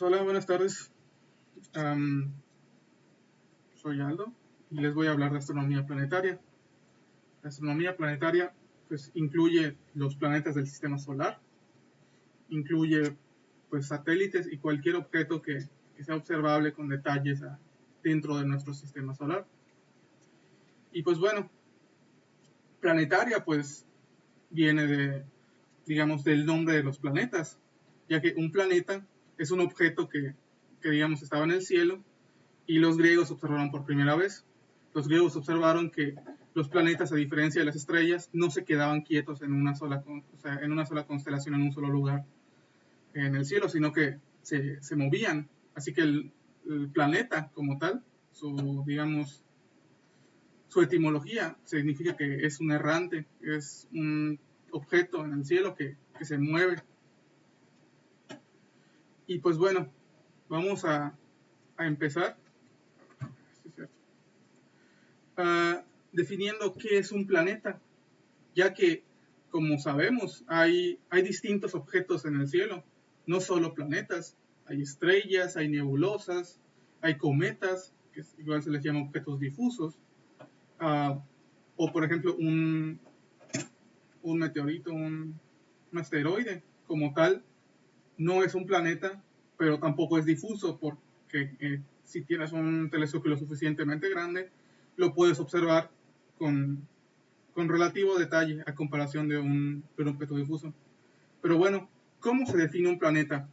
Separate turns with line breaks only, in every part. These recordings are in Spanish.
Hola, buenas tardes. Am, Soy Aldo y les voy a hablar de astronomía planetaria. La astronomía planetaria pues incluye los planetas del sistema solar, incluye pues satélites y cualquier objeto que sea observable con detalles dentro de nuestro sistema solar. Y pues bueno, planetaria pues viene digamos, del nombre de los planetas, ya que un planeta es un objeto que digamos estaba en el cielo y los griegos observaron por primera vez. Los griegos observaron que los planetas, a diferencia de las estrellas, no se quedaban quietos en una sola, en una sola constelación, en un solo lugar en el cielo, sino que se movían. Así que el planeta como tal, digamos, su etimología significa que es un errante, es un objeto en el cielo que se mueve. Y pues bueno, vamos a empezar. Sí, es cierto. Definiendo qué es un planeta, ya que, como sabemos, hay distintos objetos en el cielo, no solo planetas, hay estrellas, hay nebulosas, hay cometas, que igual se les llama objetos difusos, o por ejemplo un meteorito, un asteroide, como tal, no es un planeta, pero tampoco es difuso, porque si tienes un telescopio lo suficientemente grande, lo puedes observar con, con relativo detalle a comparación de un objeto difuso. Pero bueno, ¿cómo se define un planeta?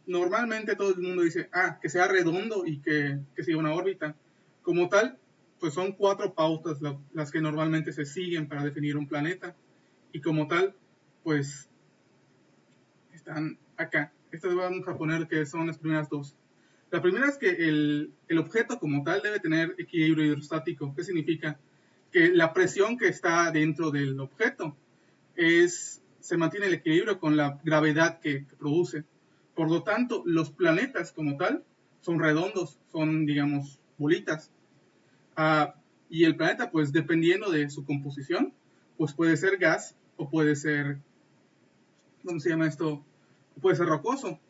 Normalmente todo el mundo dice, que sea redondo y que siga una órbita. Como tal, pues son 4 pautas las que normalmente se siguen para definir un planeta. Y como tal, pues están acá. Estas vamos a poner que son las primeras 2. La primera es que el objeto como tal debe tener equilibrio hidrostático. ¿Qué significa? Que la presión que está dentro del objeto se mantiene el equilibrio con la gravedad que produce. Por lo tanto, los planetas como tal son redondos, son, digamos, bolitas. Y el planeta, pues dependiendo de su composición, pues puede ser gas o puede ser, ¿cómo se llama esto? Puede ser rocoso.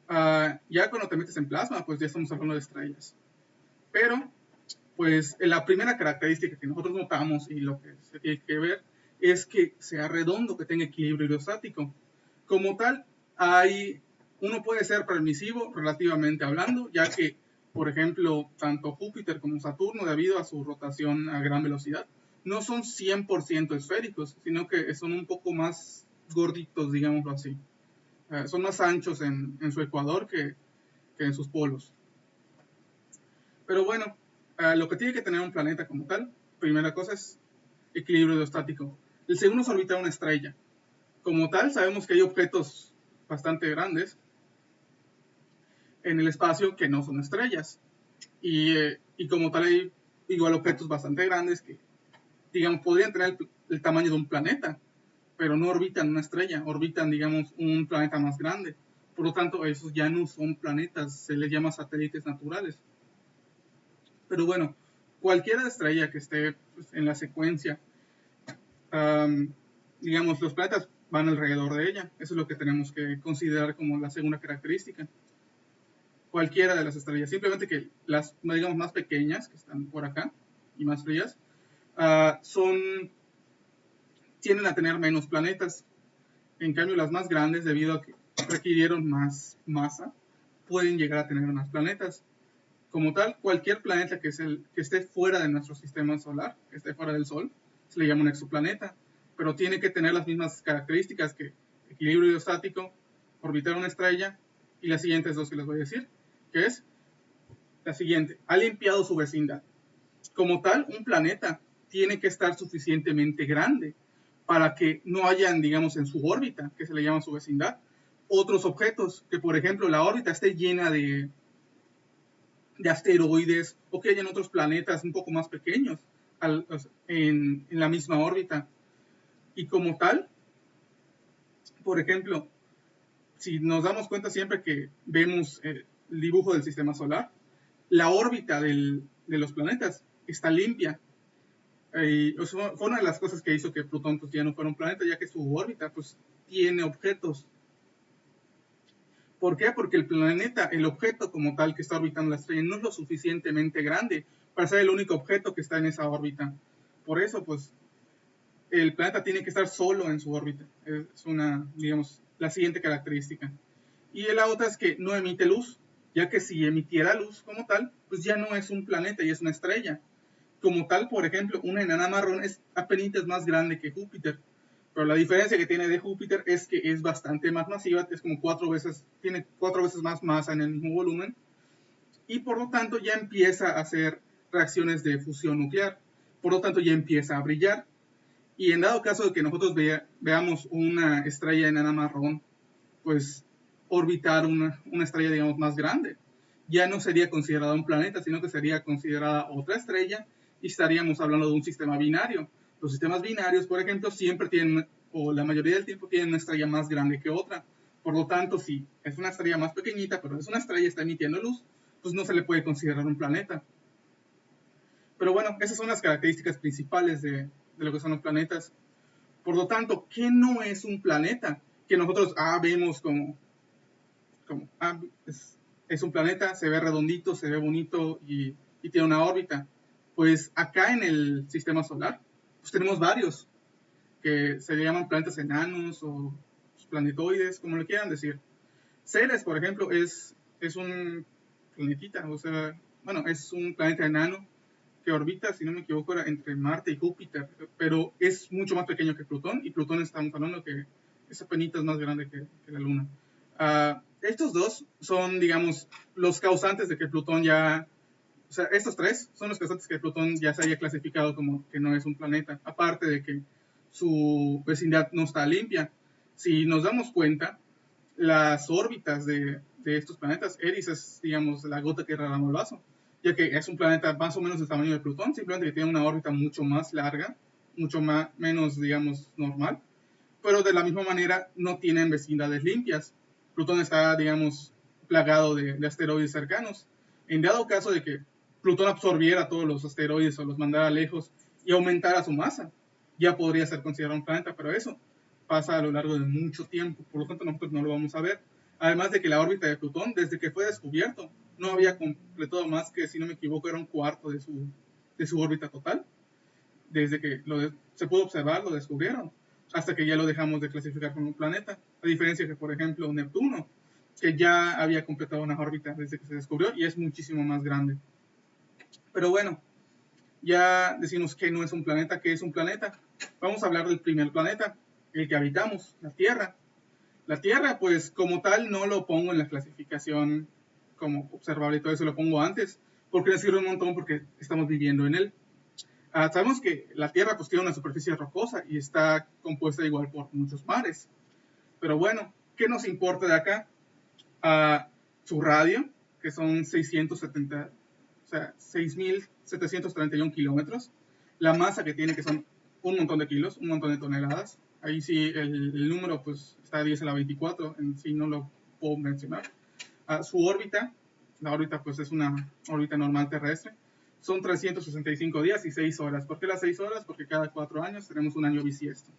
Ya cuando te metes en plasma, pues ya estamos hablando de estrellas. Pero, pues la primera característica que nosotros notamos y lo que se tiene que ver es que sea redondo, que tenga equilibrio hidrostático. Como tal, uno puede ser permisivo relativamente hablando, ya que, por ejemplo, tanto Júpiter como Saturno, debido a su rotación a gran velocidad, no son 100% esféricos, sino que son un poco más gorditos, digámoslo así. Son más anchos en su ecuador que en sus polos. Pero bueno, lo que tiene que tener un planeta como tal, primera cosa es equilibrio hidrostático. El segundo es orbitar una estrella. Como tal, sabemos que hay objetos bastante grandes en el espacio que no son estrellas. Y como tal hay igual objetos bastante grandes que, digamos, podrían tener el tamaño de un planeta, pero no orbitan una estrella, orbitan, digamos, un planeta más grande. Por lo tanto, esos ya no son planetas, se les llama satélites naturales. Pero bueno, cualquier estrella que esté pues, en la secuencia, digamos, los planetas van alrededor de ella. Eso es lo que tenemos que considerar como la segunda característica. Cualquiera de las estrellas, simplemente que las, digamos, más pequeñas, que están por acá, y más frías, tienden a tener menos planetas. En cambio, las más grandes, debido a que requirieron más masa, pueden llegar a tener más planetas. Como tal, cualquier planeta que esté fuera de nuestro sistema solar, que esté fuera del Sol, se le llama un exoplaneta, pero tiene que tener las mismas características que equilibrio hidrostático, orbitar una estrella y las siguientes 2 que les voy a decir, que es la siguiente: ha limpiado su vecindad. Como tal, un planeta tiene que estar suficientemente grande para que no hayan, digamos, en su órbita, que se le llama su vecindad, otros objetos, que por ejemplo la órbita esté llena de asteroides o que hayan otros planetas un poco más pequeños en la misma órbita. Y como tal, por ejemplo, si nos damos cuenta siempre que vemos el dibujo del sistema solar, la órbita de los planetas está limpia. Fue una de las cosas que hizo que Plutón pues, ya no fuera un planeta, ya que su órbita pues, tiene objetos. ¿Por qué? Porque el planeta, el objeto como tal que está orbitando la estrella, no es lo suficientemente grande para ser el único objeto que está en esa órbita. Por eso, pues, el planeta tiene que estar solo en su órbita. Es una, digamos, la siguiente característica. Y la otra es que no emite luz, ya que si emitiera luz como tal, pues ya no es un planeta y es una estrella. Como tal, por ejemplo, una enana marrón es apenas más grande que Júpiter. Pero la diferencia que tiene de Júpiter es que es bastante más masiva, es como tiene 4 veces más masa en el mismo volumen, y por lo tanto ya empieza a hacer reacciones de fusión nuclear. Por lo tanto ya empieza a brillar. Y en dado caso de que nosotros veamos una estrella enana marrón, pues orbitar una estrella, digamos, más grande, ya no sería considerada un planeta, sino que sería considerada otra estrella y estaríamos hablando de un sistema binario. Los sistemas binarios, por ejemplo, siempre tienen, o la mayoría del tiempo, tienen una estrella más grande que otra. Por lo tanto, si es una estrella más pequeñita, pero es una estrella y está emitiendo luz, pues no se le puede considerar un planeta. Pero bueno, esas son las características principales de lo que son los planetas. Por lo tanto, ¿qué no es un planeta? Que nosotros vemos como es un planeta, se ve redondito, se ve bonito y tiene una órbita. Pues acá en el sistema solar, pues tenemos varios que se llaman planetas enanos o planetoides, como le quieran decir. Ceres, por ejemplo, es un planetita, o sea, bueno, es un planeta enano que orbita, si no me equivoco, era entre Marte y Júpiter, pero es mucho más pequeño que Plutón, y Plutón estamos hablando que esa penita es más grande que la Luna. Estos dos son, digamos, los causantes de que Plutón ya, o sea, estos tres son los causantes de que Plutón ya se haya clasificado como que no es un planeta, aparte de que su vecindad no está limpia. Si nos damos cuenta, las órbitas de estos planetas, Eris es, digamos, la gota que derrama el vaso, ya que es un planeta más o menos del tamaño de Plutón, simplemente que tiene una órbita mucho más larga, mucho menos, digamos, normal, pero de la misma manera no tienen vecindades limpias. Plutón está, digamos, plagado de asteroides cercanos. En dado caso de que Plutón absorbiera todos los asteroides o los mandara lejos y aumentara su masa, ya podría ser considerado un planeta, pero eso pasa a lo largo de mucho tiempo, por lo tanto nosotros no lo vamos a ver. Además de que la órbita de Plutón, desde que fue descubierto, no había completado más que, si no me equivoco, era un cuarto de su órbita total. Desde que se pudo observar, lo descubrieron, hasta que ya lo dejamos de clasificar como un planeta. A diferencia que, por ejemplo, Neptuno, que ya había completado una órbita desde que se descubrió y es muchísimo más grande. Pero bueno, ya decimos que no es un planeta, que es un planeta. Vamos a hablar del primer planeta, el que habitamos, la Tierra. La Tierra, pues como tal, no lo pongo en la clasificación como observable y todo eso, lo pongo antes, porque le sirve un montón porque estamos viviendo en él. Sabemos que la Tierra pues tiene una superficie rocosa y está compuesta igual por muchos mares. Pero bueno, ¿qué nos importa de acá? Su radio, que son 670, o sea, 6.731 kilómetros. La masa que tiene, que son un montón de kilos, un montón de toneladas. Ahí sí el número pues está a 10 a la 24, en sí no lo puedo mencionar. Su órbita, la órbita pues es una órbita normal terrestre, son 365 días y 6 horas. ¿Por qué las 6 horas? Porque cada 4 años tenemos un año bisiesto.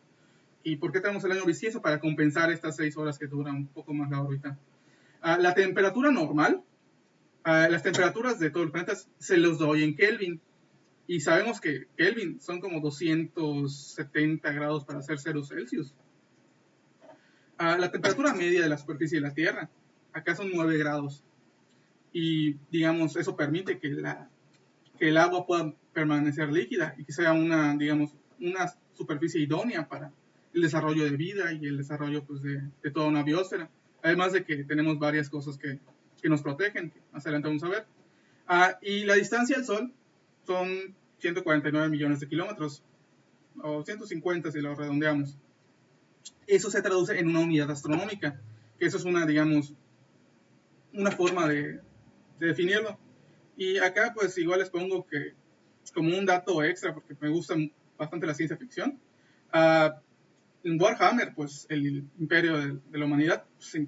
¿Y por qué tenemos el año bisiesto? Para compensar estas 6 horas que duran un poco más la órbita. La temperatura normal, las temperaturas de todo el planeta se los doy en Kelvin. Y sabemos que Kelvin son como 270 grados para hacer 0 Celsius. La temperatura media de la superficie de la Tierra, acá son 9 grados. Y digamos, eso permite que el agua pueda permanecer líquida y que sea una, digamos, una superficie idónea para el desarrollo de vida y el desarrollo pues, de toda una biosfera. Además de que tenemos varias cosas que nos protegen, que más adelante vamos a ver. Y la distancia al Sol son 149 millones de kilómetros, o 150 si lo redondeamos. Eso se traduce en una unidad astronómica, que eso es una, digamos, una forma de definirlo. Y acá pues igual les pongo que como un dato extra, porque me gusta bastante la ciencia ficción, en Warhammer, pues el imperio de la humanidad pues,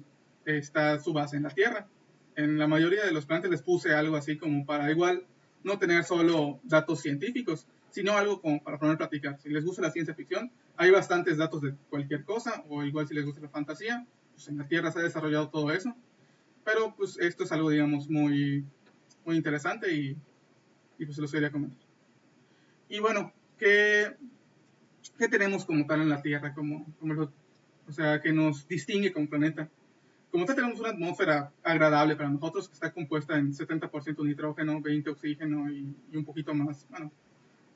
está su base en la Tierra. En la mayoría de los planetas les puse algo así como para igual no tener solo datos científicos, sino algo como para poder platicar. Si les gusta la ciencia ficción, hay bastantes datos de cualquier cosa, o igual si les gusta la fantasía, pues en la Tierra se ha desarrollado todo eso. Pero pues esto es algo, digamos, muy, muy interesante y pues se los quería comentar. Y bueno, ¿qué tenemos como tal en la Tierra? O sea, que nos distingue como planeta. Como tal tenemos una atmósfera agradable para nosotros, que está compuesta en 70% nitrógeno, 20 oxígeno y un poquito más. Bueno,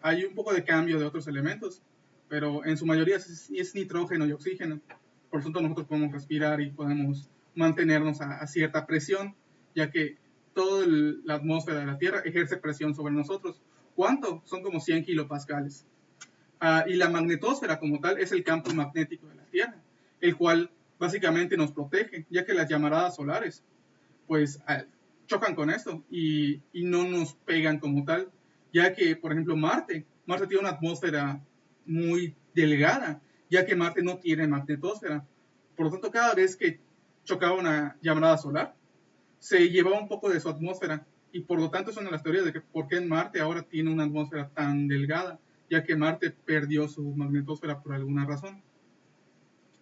hay un poco de cambio de otros elementos, pero en su mayoría es nitrógeno y oxígeno. Por lo tanto, nosotros podemos respirar y podemos mantenernos a cierta presión, ya que toda la atmósfera de la Tierra ejerce presión sobre nosotros. ¿Cuánto? Son como 100 kilopascales. Y la magnetosfera como tal es el campo magnético de la Tierra, el cual básicamente nos protege, ya que las llamaradas solares pues chocan con esto y no nos pegan como tal, ya que, por ejemplo, Marte tiene una atmósfera muy delgada, ya que Marte no tiene magnetosfera. Por lo tanto, cada vez que chocaba una llamarada solar, se llevaba un poco de su atmósfera y por lo tanto es una de las teorías de que por qué Marte ahora tiene una atmósfera tan delgada, ya que Marte perdió su magnetosfera por alguna razón.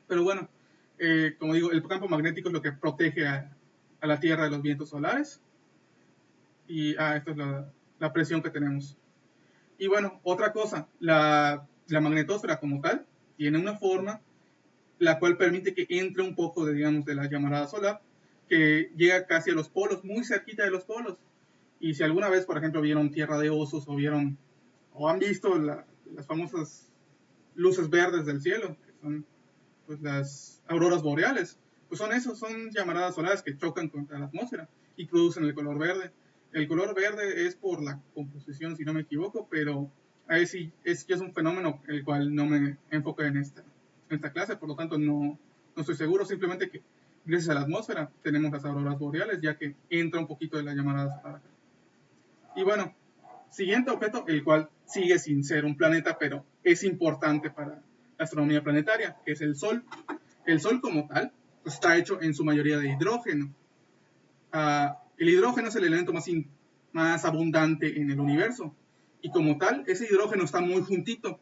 Pero bueno, como digo, el campo magnético es lo que protege a la Tierra de los vientos solares y esta es la presión que tenemos. Y bueno, otra cosa, la magnetosfera como tal tiene una forma la cual permite que entre un poco de, digamos, de la llamarada solar, que llega casi a los polos, muy cerquita de los polos. Y si alguna vez, por ejemplo, vieron Tierra de Osos o han visto las famosas luces verdes del cielo, que son pues, las auroras boreales, pues son llamaradas solares que chocan contra la atmósfera y producen el color verde. El color verde es por la composición, si no me equivoco, pero ahí sí es un fenómeno el cual no me enfoco en esta clase, por lo tanto no estoy seguro, simplemente que gracias a la atmósfera tenemos las auroras boreales, ya que entra un poquito de la llamada solar. Y bueno, siguiente objeto, el cual sigue sin ser un planeta, pero es importante para la astronomía planetaria, que es el Sol. El Sol como tal pues, está hecho en su mayoría de hidrógeno. El hidrógeno es el elemento más abundante en el universo. Y como tal, ese hidrógeno está muy juntito.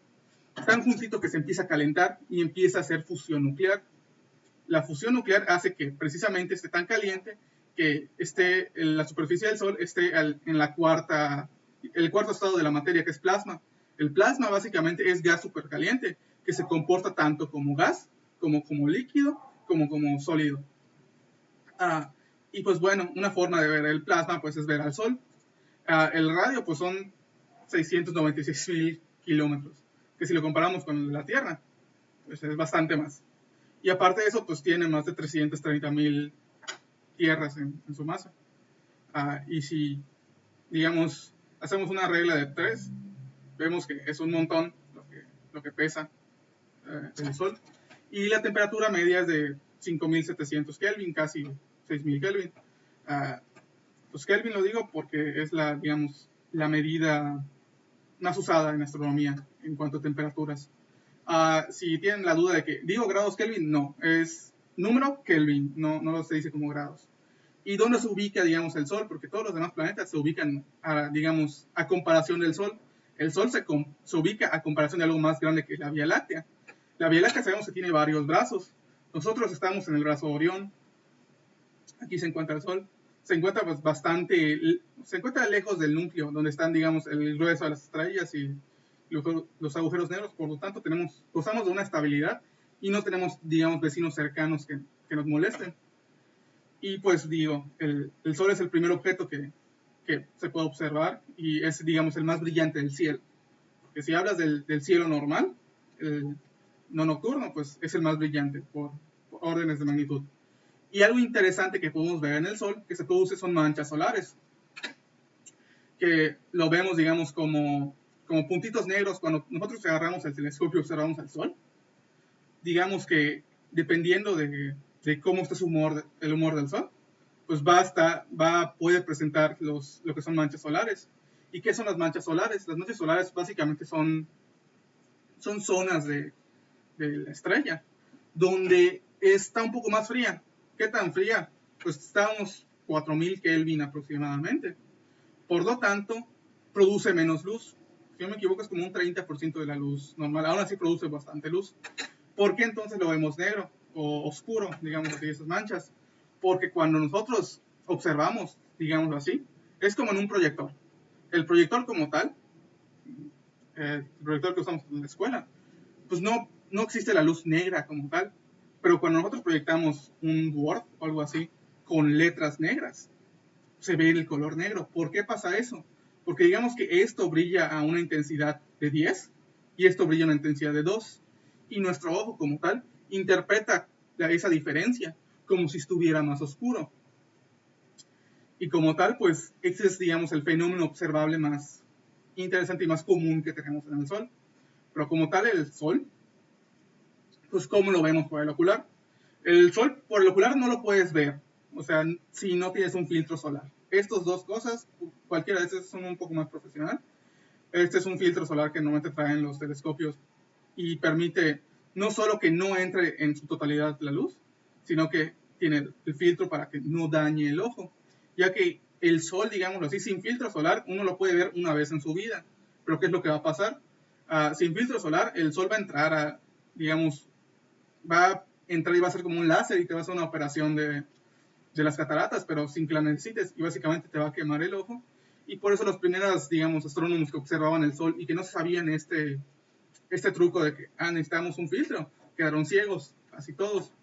Tan juntito que se empieza a calentar y empieza a hacer fusión nuclear. La fusión nuclear hace que precisamente esté tan caliente que la superficie del Sol esté en el cuarto estado de la materia, que es plasma. El plasma básicamente es gas supercaliente, que se comporta tanto como gas, como líquido, como sólido. Y pues bueno, una forma de ver el plasma pues es ver al Sol. El radio pues son 696.000 kilómetros, que si lo comparamos con la Tierra, pues es bastante más. Y aparte de eso, pues tiene más de 330.000 tierras en su masa. Y si, digamos, hacemos una regla de 3, vemos que es un montón lo que pesa el Sol. Y la temperatura media es de 5.700 Kelvin, casi 6.000 Kelvin. Pues Kelvin lo digo porque es digamos, la medida más usada en astronomía en cuanto a temperaturas. Si tienen la duda de que digo grados Kelvin, no, es número Kelvin, no se dice como grados. ¿Y dónde se ubica, digamos, el Sol? Porque todos los demás planetas se ubican, digamos, a comparación del Sol. El Sol se ubica a comparación de algo más grande que la Vía Láctea. La Vía Láctea sabemos que tiene varios brazos. Nosotros estamos en el brazo Orión. Aquí se encuentra el Sol. Se encuentra pues, se encuentra lejos del núcleo, donde están, digamos, el grueso de las estrellas y los agujeros negros. Por lo tanto, gozamos de una estabilidad y no tenemos, digamos, vecinos cercanos que nos molesten. Y pues digo, el Sol es el primer objeto que se puede observar y es, digamos, el más brillante del cielo. Porque si hablas del cielo normal, el no nocturno, pues es el más brillante por órdenes de magnitud. Y algo interesante que podemos ver en el Sol que se produce son manchas solares, que lo vemos, digamos, como puntitos negros cuando nosotros agarramos el telescopio y observamos el Sol. Digamos que dependiendo de cómo está el humor del Sol, pues puede presentar lo que son manchas solares. ¿Y qué son las manchas solares? Las manchas solares básicamente son zonas de la estrella, donde está un poco más fría. ¿Qué tan fría? Pues está a unos 4.000 Kelvin aproximadamente. Por lo tanto, produce menos luz. Si no me equivoco, es como un 30% de la luz normal. Aún así produce bastante luz. ¿Por qué entonces lo vemos negro o oscuro, digamos así, esas manchas? porque cuando nosotros observamos, digámoslo así, es como en un proyector. El proyector como tal, el proyector que usamos en la escuela, pues no existe la luz negra como tal, pero cuando nosotros proyectamos un Word o algo así con letras negras, se ve el color negro. ¿Por qué pasa eso? Porque digamos que esto brilla a una intensidad de 10 y esto brilla a una intensidad de 2. Y nuestro ojo como tal interpreta esa diferencia como si estuviera más oscuro. Y como tal, pues ese es, digamos, el fenómeno observable más interesante y más común que tenemos en el Sol. Pero como tal, el Sol, pues ¿cómo lo vemos por el ocular? El Sol por el ocular no lo puedes ver, o sea, si no tienes un filtro solar. Estas dos cosas, cualquiera de estas son un poco más profesional. Este es un filtro solar que normalmente traen los telescopios y permite no solo que no entre en su totalidad la luz, sino que tiene el filtro para que no dañe el ojo, ya que el Sol, digámoslo así, sin filtro solar, uno lo puede ver una vez en su vida. Pero ¿qué es lo que va a pasar? Sin filtro solar, el Sol va a entrar a, digamos, va a entrar y va a ser como un láser y te va a hacer una operación de las cataratas, pero sin que la necesites, y básicamente te va a quemar el ojo. Y por eso los primeros, digamos, astrónomos que observaban el Sol y que no sabían este truco de que necesitamos un filtro, quedaron ciegos, casi todos.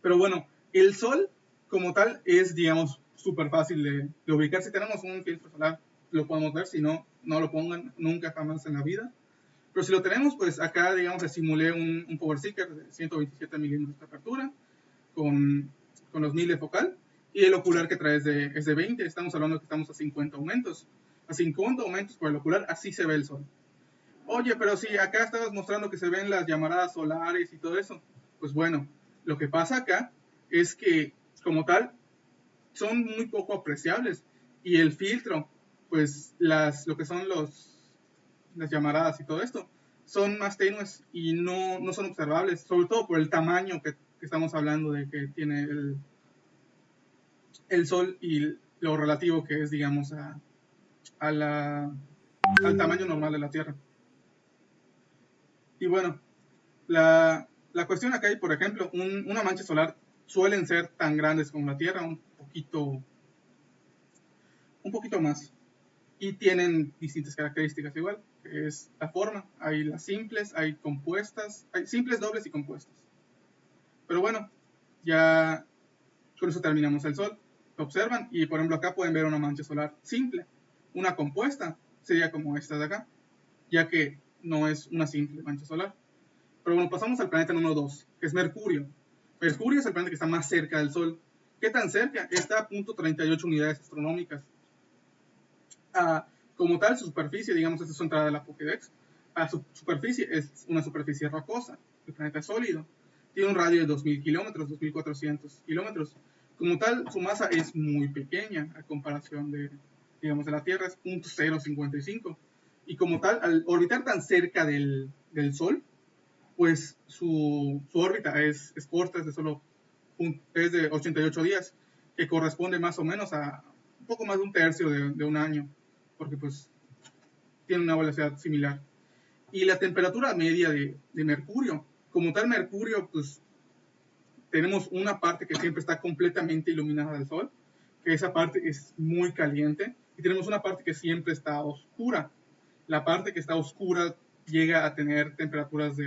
Pero bueno, el Sol como tal es, digamos, súper fácil de ubicar. Si tenemos un filtro solar, lo podemos ver. Si no, no lo pongan nunca jamás en la vida. Pero si lo tenemos, pues acá, digamos, simulé un Power Seeker de 127 milímetros de apertura con los 1000 de focal, y el ocular que trae es de 20. Estamos hablando que estamos a 50 aumentos. A 50 aumentos por el ocular, así se ve el Sol. Oye, pero si acá estabas mostrando que se ven las llamaradas solares y todo eso. Pues bueno, lo que pasa acá es que, como tal, son muy poco apreciables. Y el filtro, pues lo que son las llamaradas y todo esto, son más tenues y no son observables, sobre todo por el tamaño que estamos hablando de que tiene el Sol y lo relativo que es, digamos, al tamaño normal de la Tierra. Y bueno, la cuestión acá hay, por ejemplo, una mancha solar suelen ser tan grandes como la Tierra, un poquito más. Y tienen distintas características igual, que es la forma. Hay las simples, hay compuestas, hay simples, dobles y compuestas. Pero bueno, ya con eso terminamos el Sol. Lo observan y, por ejemplo, acá pueden ver una mancha solar simple. Una compuesta sería como esta de acá, ya que no es una simple mancha solar. Pero bueno, pasamos al planeta número 2, que es Mercurio. Mercurio es el planeta que está más cerca del Sol. ¿Qué tan cerca? Está a .38 unidades astronómicas. Como tal, su superficie, digamos, esta es su entrada de la Pokédex. Su superficie es una superficie rocosa. El planeta es sólido. Tiene un radio de 2000 kilómetros, 2400 kilómetros. Como tal, su masa es muy pequeña a comparación digamos, de la Tierra, es 0.055. Y como tal, al orbitar tan cerca del Sol, pues su órbita es corta, es de 88 días, que corresponde más o menos a un poco más de un tercio de un año, porque pues tiene una velocidad similar. Y la temperatura media de Mercurio, como tal Mercurio, pues tenemos una parte que siempre está completamente iluminada del Sol, que esa parte es muy caliente, y tenemos una parte que siempre está oscura. La parte que está oscura llega a tener temperaturas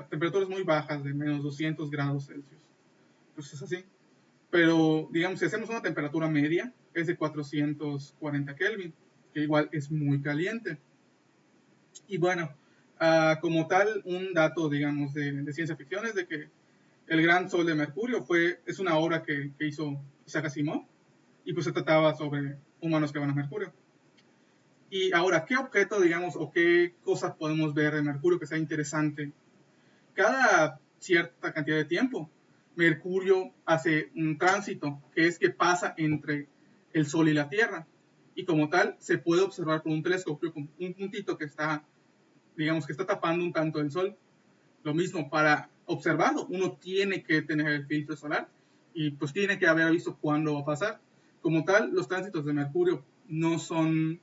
temperaturas muy bajas de menos 200 grados Celsius. Pues es así. Pero, digamos, si hacemos una temperatura media, es de 440 Kelvin, que igual es muy caliente. Y bueno, como tal, un dato, digamos, de ciencia ficción es de que El Gran Sol de Mercurio es una obra que hizo Isaac Asimov, y pues se trataba sobre humanos que van a Mercurio. Y ahora, ¿qué objeto, digamos, o qué cosas podemos ver de Mercurio que sea interesante? Cada cierta cantidad de tiempo, Mercurio hace un tránsito, que es que pasa entre el Sol y la Tierra. Y como tal, se puede observar con un telescopio, con un puntito que está, digamos, que está tapando un tanto el Sol. Lo mismo, para observarlo, uno tiene que tener el filtro solar y pues tiene que haber visto cuándo va a pasar. Como tal, los tránsitos de Mercurio no son,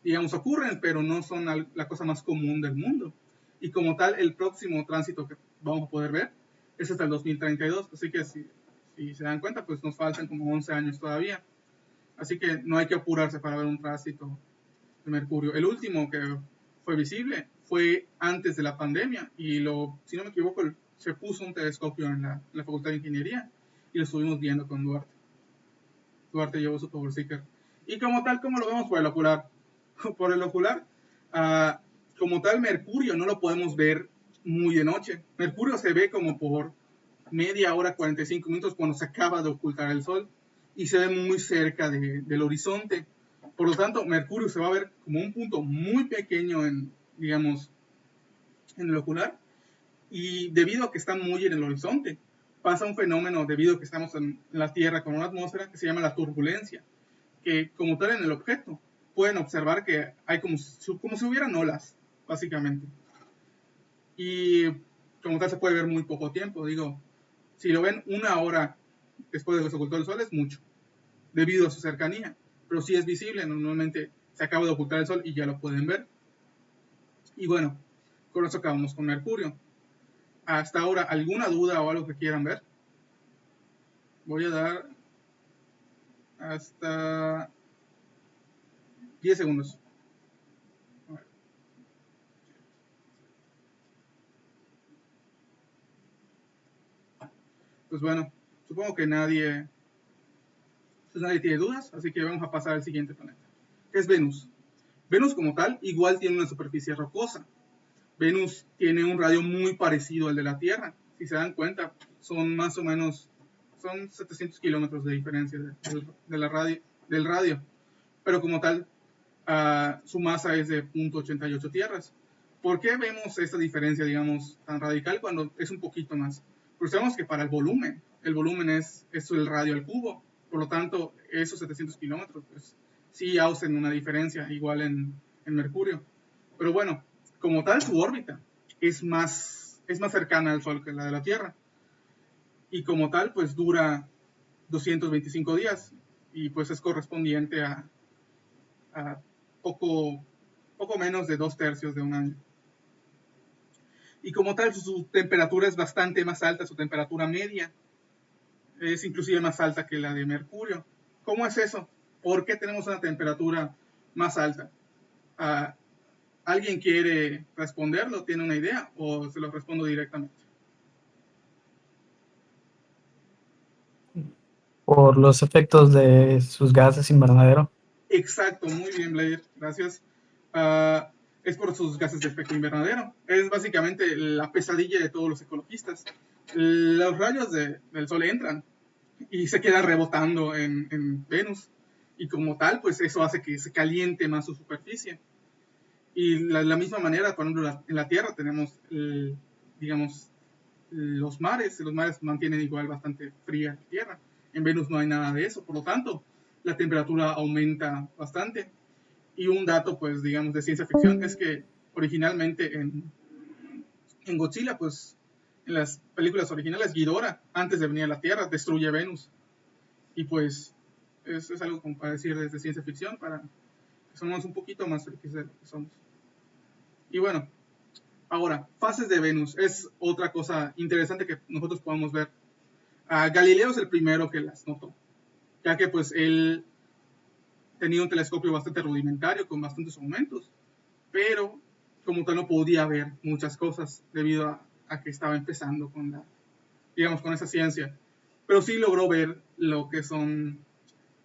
digamos, ocurren, pero no son la cosa más común del mundo. Y como tal, el próximo tránsito que vamos a poder ver es hasta el 2032, así que si se dan cuenta, pues nos faltan como 11 años todavía. Así que no hay que apurarse para ver un tránsito de Mercurio. El último que fue visible fue antes de la pandemia y si no me equivoco, se puso un telescopio en la Facultad de Ingeniería y lo estuvimos viendo con Duarte. Duarte llevó su Power Seeker. Y como tal, ¿cómo lo vemos por el ocular? Por el ocular, como tal, Mercurio no lo podemos ver muy de noche. Mercurio se ve como por media hora, 45 minutos cuando se acaba de ocultar el Sol y se ve muy cerca del horizonte. Por lo tanto, Mercurio se va a ver como un punto muy pequeño digamos, en el ocular, y debido a que está muy en el horizonte, pasa un fenómeno debido a que estamos en la Tierra con una atmósfera que se llama la turbulencia, que como tal en el objeto pueden observar que hay como si hubieran olas, básicamente. Y como tal se puede ver muy poco tiempo, digo, si lo ven una hora después de que se ocultó el Sol es mucho, debido a su cercanía, pero sí es visible, normalmente se acaba de ocultar el Sol y ya lo pueden ver. Y bueno, con eso acabamos con Mercurio. Hasta ahora, ¿alguna duda o algo que quieran ver? Voy a dar hasta 10 segundos. Pues bueno, supongo que nadie tiene dudas, así que vamos a pasar al siguiente planeta, que es Venus. Venus como tal igual tiene una superficie rocosa. Venus tiene un radio muy parecido al de la Tierra. Si se dan cuenta, son más o menos, son 700 kilómetros de diferencia del radio. Pero como tal, su masa es de 0.88 tierras. ¿Por qué vemos esta diferencia, digamos, tan radical cuando es un poquito más? Pues sabemos que para el volumen es el radio al cubo. Por lo tanto, esos 700 kilómetros, pues sí hacen una diferencia, igual en Mercurio. Pero bueno, como tal, su órbita es más cercana al Sol que la de la Tierra. Y como tal, pues dura 225 días y pues es correspondiente a poco menos de 2/3 de un año. Y como tal, su temperatura es bastante más alta, su temperatura media es inclusive más alta que la de Mercurio. ¿Cómo es eso? ¿Por qué tenemos una temperatura más alta? Uh, ¿Alguien quiere responderlo? ¿Tiene una idea? ¿O se lo respondo directamente?
Por los efectos de sus gases invernadero.
Exacto, muy bien, Blair, gracias. Es por sus gases de efecto invernadero. Es básicamente la pesadilla de todos los ecologistas. Los rayos del Sol entran y se quedan rebotando en Venus. Y como tal, pues eso hace que se caliente más su superficie. Y de la misma manera, por ejemplo, en la Tierra tenemos, digamos, los mares mantienen igual bastante fría la Tierra. En Venus no hay nada de eso, por lo tanto, la temperatura aumenta bastante. Y un dato, pues, digamos, de ciencia ficción es que originalmente en Godzilla, pues, en las películas originales, Ghidorah, antes de venir a la Tierra, destruye Venus. Y pues, es algo como para decir desde ciencia ficción, para que somos un poquito más felices de lo que somos. Y bueno, ahora, fases de Venus es otra cosa interesante que nosotros podemos ver. Galileo es el primero que las notó, ya que pues él tenía un telescopio bastante rudimentario con bastantes aumentos, pero como tal no podía ver muchas cosas debido a que estaba empezando con esa ciencia, pero sí logró ver lo que son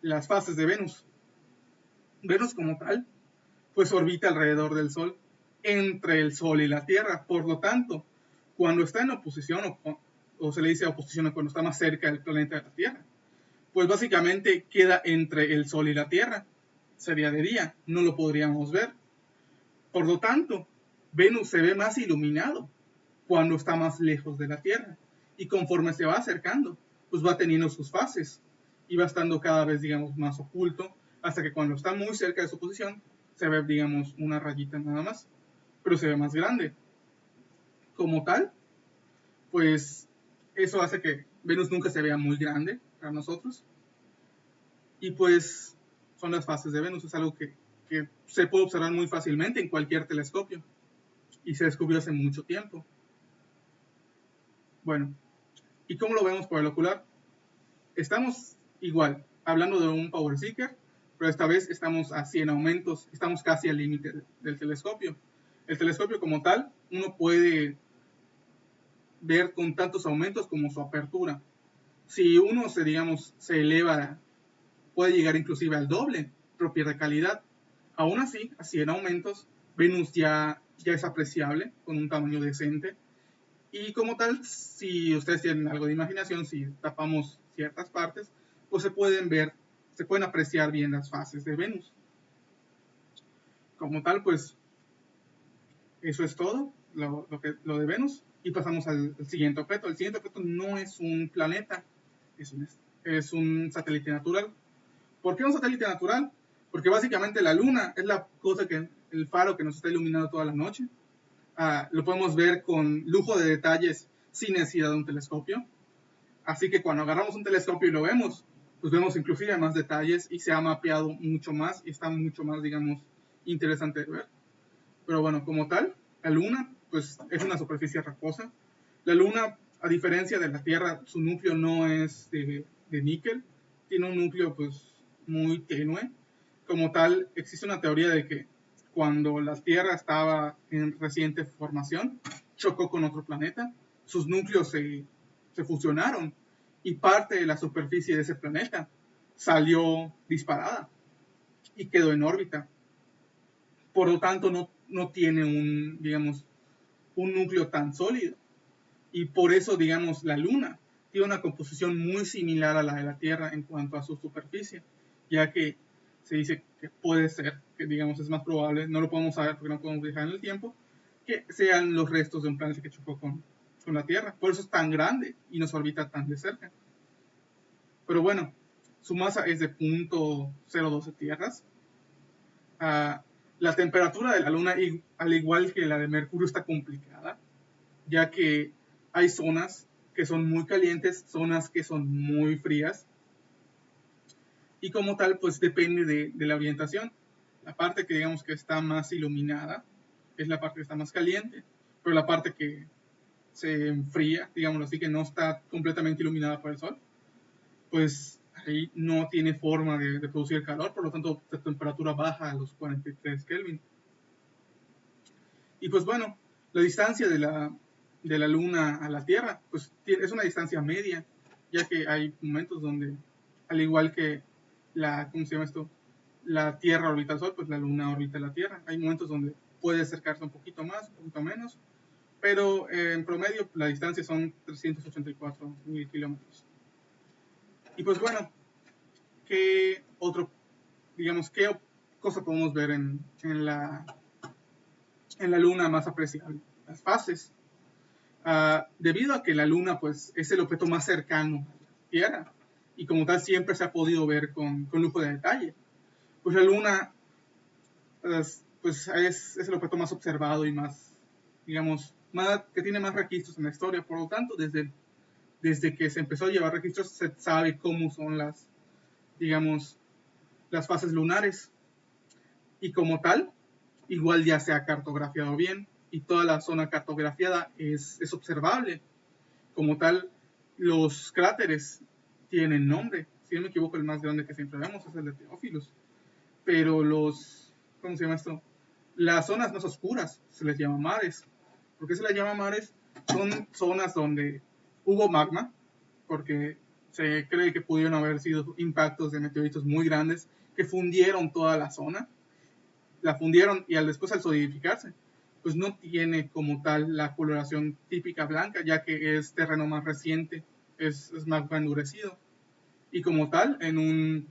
las fases de Venus. Venus como tal, pues orbita alrededor del Sol, entre el Sol y la Tierra, por lo tanto, cuando está en oposición, o se le dice oposición cuando está más cerca del planeta de la Tierra, pues básicamente queda entre el Sol y la Tierra. Sería de día, no lo podríamos ver. Por lo tanto, Venus se ve más iluminado cuando está más lejos de la Tierra. Y conforme se va acercando, pues va teniendo sus fases y va estando cada vez, digamos, más oculto, hasta que cuando está muy cerca de su posición, se ve, digamos, una rayita nada más, pero se ve más grande. Como tal, pues eso hace que Venus nunca se vea muy grande para nosotros. Y pues son las fases de Venus, es algo que se puede observar muy fácilmente en cualquier telescopio y se descubrió hace mucho tiempo. Bueno, ¿Y cómo lo vemos por el ocular? Estamos igual, hablando de un Power Seeker, pero esta vez estamos a 100 aumentos, estamos casi al límite del telescopio. El telescopio como tal, uno puede ver con tantos aumentos como su apertura. Si uno se eleva, puede llegar inclusive al doble, pero pierde calidad. Aún así, a 100 aumentos, Venus ya es apreciable, con un tamaño decente. Y como tal, si ustedes tienen algo de imaginación, si tapamos ciertas partes, pues se pueden apreciar bien las fases de Venus. Como tal, pues eso es todo, lo de Venus. Y pasamos al siguiente objeto. El siguiente objeto no es un planeta, es un satélite natural. ¿Por qué un satélite natural? Porque básicamente la Luna es el faro que nos está iluminando toda la noche. Lo podemos ver con lujo de detalles sin necesidad de un telescopio. Así que cuando agarramos un telescopio y lo vemos, pues vemos inclusive más detalles y se ha mapeado mucho más y está mucho más, digamos, interesante de ver. Pero bueno, como tal, la Luna, pues es una superficie rocosa. La Luna, a diferencia de la Tierra, su núcleo no es de níquel, tiene un núcleo pues muy tenue. Como tal, existe una teoría de que cuando la Tierra estaba en reciente formación, chocó con otro planeta, sus núcleos se fusionaron y parte de la superficie de ese planeta salió disparada y quedó en órbita. Por lo tanto, no tiene un núcleo tan sólido. Y por eso, digamos, la Luna tiene una composición muy similar a la de la Tierra en cuanto a su superficie, ya que se dice que puede ser, que digamos es más probable, no lo podemos saber porque no podemos viajar en el tiempo, que sean los restos de un planeta que chocó con la Tierra. Por eso es tan grande y nos orbita tan de cerca. Pero bueno, su masa es de 0.012 tierras. La temperatura de la Luna, al igual que la de Mercurio, está complicada, ya que hay zonas que son muy calientes, zonas que son muy frías, y como tal, pues depende de la orientación. La parte que digamos que está más iluminada es la parte que está más caliente, pero la parte que se enfría, digámoslo así, que no está completamente iluminada por el sol, pues ahí no tiene forma de producir calor, por lo tanto la temperatura baja a los 43 Kelvin. Y pues bueno, la distancia de la Luna a la Tierra, pues es una distancia media, ya que hay momentos donde, al igual que ¿cómo se llama esto? La Tierra orbita al Sol, pues la Luna orbita la Tierra. Hay momentos donde puede acercarse un poquito más, un poquito menos, pero en promedio la distancia son 384.000 kilómetros. Y pues bueno, ¿qué cosa podemos ver en la Luna más apreciable? Las fases. Debido a que la Luna pues, es el objeto más cercano a la Tierra y como tal siempre se ha podido ver con lujo de detalle, pues la Luna pues, es el objeto más observado y más, digamos, que tiene más registros en la historia. Por lo tanto, desde que se empezó a llevar registros se sabe cómo son digamos, las fases lunares. Y como tal, igual ya se ha cartografiado bien y toda la zona cartografiada es observable. Como tal, los cráteres tienen nombre. Si no me equivoco, el más grande que siempre vemos es el de Teófilos. Pero ¿cómo se llama esto? Las zonas más oscuras se les llama mares. ¿Por qué se les llama mares? Son zonas donde hubo magma, porque se cree que pudieron haber sido impactos de meteoritos muy grandes que fundieron toda la zona. La fundieron y al solidificarse, pues no tiene como tal la coloración típica blanca, ya que es terreno más reciente, es magma endurecido. Y como tal, en un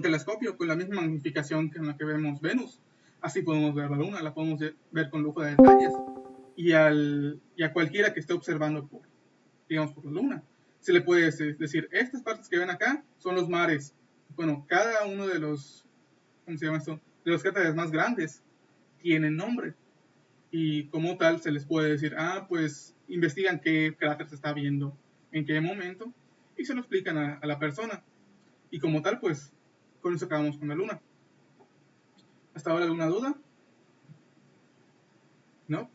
telescopio con la misma magnificación que en la que vemos Venus, así podemos ver la Luna, la podemos ver con lujo de detalles. Y a cualquiera que esté observando por la Luna, se le puede decir, estas partes que ven acá son los mares. Bueno, cada uno de los, ¿cómo se llama esto? De los cráteres más grandes tienen nombre. Y como tal se les puede decir, pues investigan qué cráter se está viendo, en qué momento, y se lo explican a la persona. Y como tal, pues, con eso acabamos con la Luna. ¿Hasta ahora alguna duda? ¿No?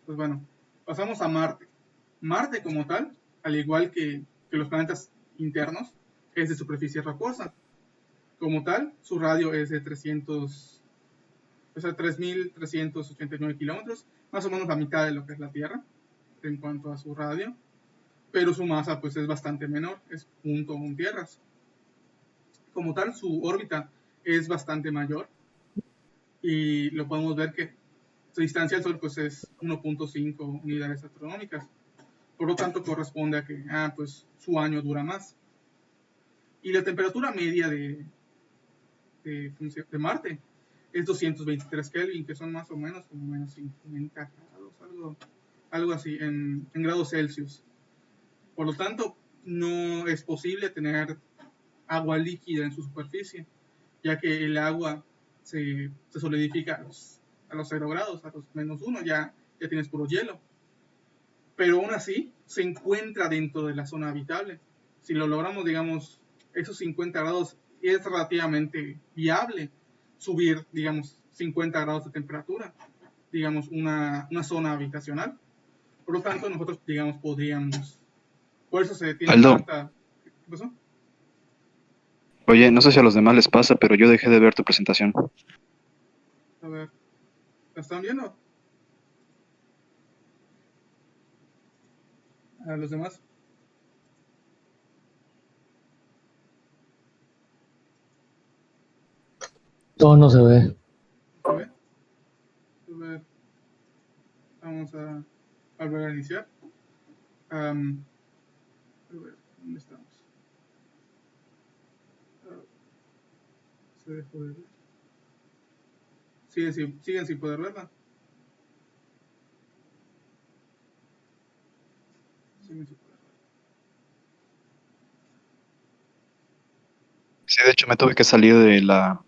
Pues bueno, Pasamos a Marte. Marte como tal, al igual que los planetas internos, es de superficie rocosa. Como tal, su radio es de 3.389 kilómetros, más o menos la mitad de lo que es la Tierra en cuanto a su radio, pero su masa pues es bastante menor, es 0.1 tierras. Como tal, su órbita es bastante mayor y lo podemos ver que su distancia al Sol pues es 1.5 unidades astronómicas. Por lo tanto, corresponde a que pues, su año dura más. Y la temperatura media de Marte es 223 Kelvin, que son más o menos como menos 50 grados, algo así, en grados Celsius. Por lo tanto, no es posible tener agua líquida en su superficie, ya que el agua se solidifica a los 0 grados, a los -1, ya tienes puro hielo. Pero aún así se encuentra dentro de la zona habitable. Si lo logramos, digamos, esos 50 grados, es relativamente viable subir, digamos, 50 grados de temperatura, digamos, una zona habitacional. Por lo tanto, nosotros, digamos, podríamos, por eso se tiene
Aldo,
tanta... ¿Qué pasó?
oye, no sé si a los demás les pasa, pero yo dejé de ver tu presentación.
A ver, ¿la están viendo? A los demás.
Todo no se ve.
¿Se ve? A ver, vamos a volver a iniciar. A ver, ¿dónde estamos? Se dejó de ver. Siguen sin poder verla. Siguen sin poder verla.
Sí, de hecho me tuve que salir de la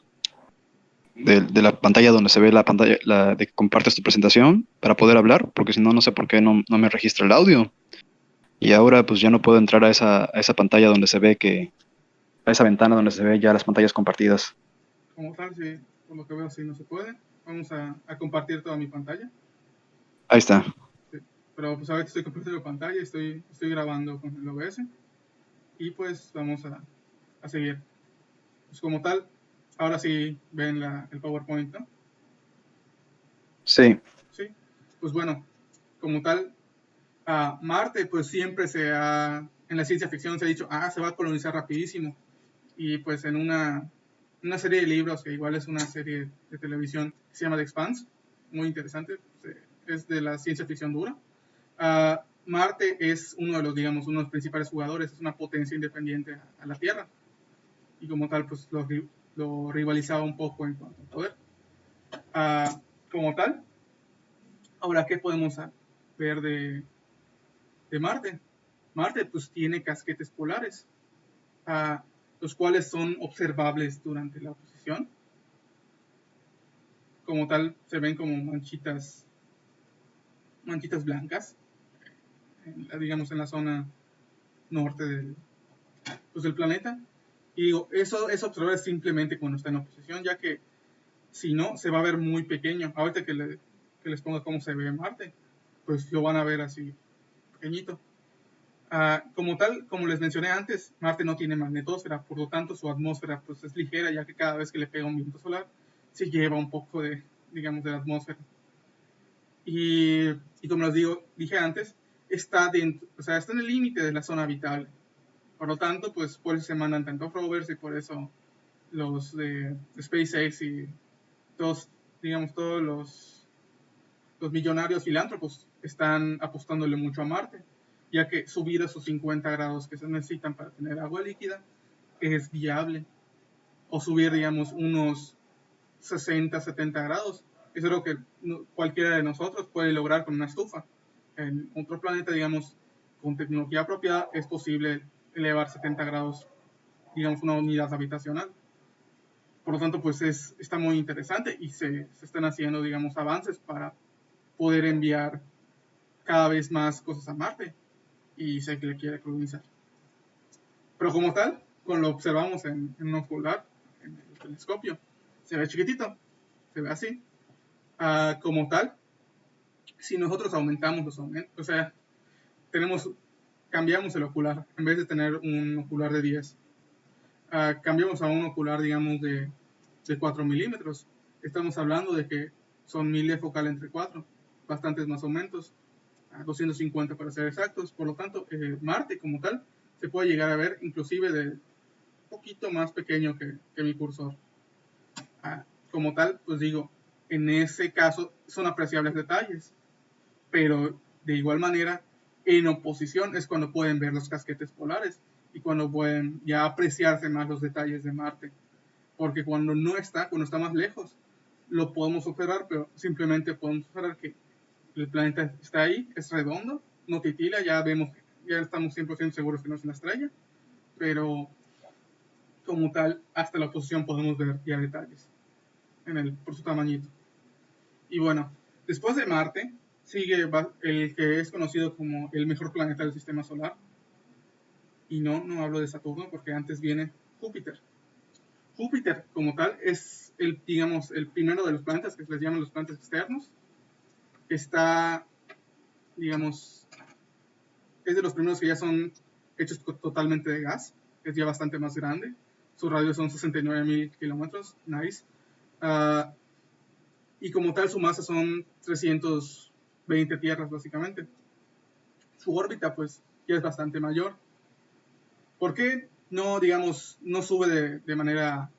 pantalla donde se ve la pantalla de que compartes tu presentación para poder hablar, porque si no, no sé por qué no me registra el audio. Y ahora pues ya no puedo entrar a esa pantalla donde se ve a esa ventana donde se ve ya las pantallas compartidas.
Como tal, sí, por lo que veo, sí no se puede. Vamos a compartir toda mi pantalla.
Ahí está.
Sí. Pero pues ahora que estoy compartiendo pantalla, estoy grabando con el OBS. Y pues vamos a seguir. Pues como tal, ahora sí ven el PowerPoint, ¿no?
Sí,
Sí. Pues bueno, como tal, Marte pues siempre en la ciencia ficción se ha dicho, se va a colonizar rapidísimo. Y pues en una serie de libros, que igual es una serie de televisión, que se llama The Expanse, muy interesante, es de la ciencia ficción dura. Marte es uno de los, digamos, uno de los principales jugadores, es una potencia independiente a la Tierra. Y como tal, pues lo rivalizaba un poco en cuanto a poder. Como tal, ahora, ¿qué podemos ver de Marte? Marte pues tiene casquetes polares, los cuales son observables durante la oposición. Como tal, se ven como manchitas blancas, digamos en la zona norte del planeta. Y digo, eso es observable simplemente cuando está en oposición, ya que si no, se va a ver muy pequeño. Ahorita que les ponga cómo se ve Marte, pues lo van a ver así, pequeñito. Como tal, como les mencioné antes, Marte no tiene magnetosfera, por lo tanto su atmósfera pues, es ligera, ya que cada vez que le pega un viento solar, se lleva un poco digamos, de la atmósfera. Y como les dije antes, está en el límite de la zona habitable. Por lo tanto, pues por eso se mandan tantos rovers y por eso los de SpaceX y todos los millonarios filántropos están apostándole mucho a Marte, ya que subir a esos 50 grados que se necesitan para tener agua líquida es viable. O subir, digamos, unos 60, 70 grados. Eso es lo que cualquiera de nosotros puede lograr con una estufa. En otro planeta, digamos, con tecnología apropiada, es posible elevar 70 grados, digamos, una unidad habitacional. Por lo tanto, pues está muy interesante y se están haciendo, digamos, avances para poder enviar cada vez más cosas a Marte y sé que le quiere colonizar. Pero como tal, cuando lo observamos en un ocular, en el telescopio, se ve chiquitito, se ve así. Como tal, si nosotros aumentamos los aumentos, o sea, cambiamos el ocular, en vez de tener un ocular de 10, cambiamos a un ocular, digamos, de 4 milímetros. Estamos hablando de que son 1000 de focal entre 4, bastantes más aumentos, a 250 para ser exactos. Por lo tanto, Marte como tal se puede llegar a ver inclusive de un poquito más pequeño que mi cursor. Como tal, pues digo, en ese caso son apreciables detalles, pero de igual manera, en oposición es cuando pueden ver los casquetes polares y cuando pueden ya apreciarse más los detalles de Marte, porque cuando está más lejos, lo podemos observar, pero simplemente podemos observar que el planeta está ahí, es redondo, no titila, ya estamos 100% seguros que no es una estrella, pero como tal, hasta la oposición podemos ver ya detalles por su tamañito. Y bueno, después de Marte, sigue el que es conocido como el mejor planeta del sistema solar. Y no hablo de Saturno porque antes viene Júpiter. Júpiter, como tal, es el primero de los planetas que se les llaman los planetas externos. Está, digamos, es de los primeros que ya son hechos totalmente de gas. Es ya bastante más grande. Su radio son 69.000 kilómetros. Nice. Y como tal, su masa son 320 tierras, básicamente. Su órbita, pues, ya es bastante mayor. ¿Por qué no, digamos, no sube de manera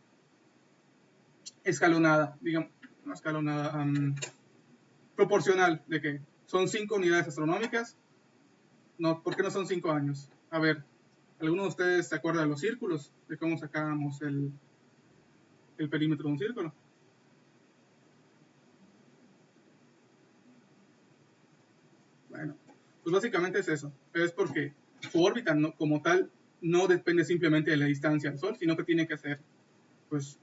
escalonada? Digamos, no escalonada, proporcional, de que son 5 unidades astronómicas. No, ¿por qué no son 5 años? A ver, ¿alguno de ustedes se acuerda de los círculos? De cómo sacábamos el perímetro de un círculo. Bueno, pues básicamente es eso. Es porque su órbita como tal no depende simplemente de la distancia al Sol, sino que tiene que hacer pues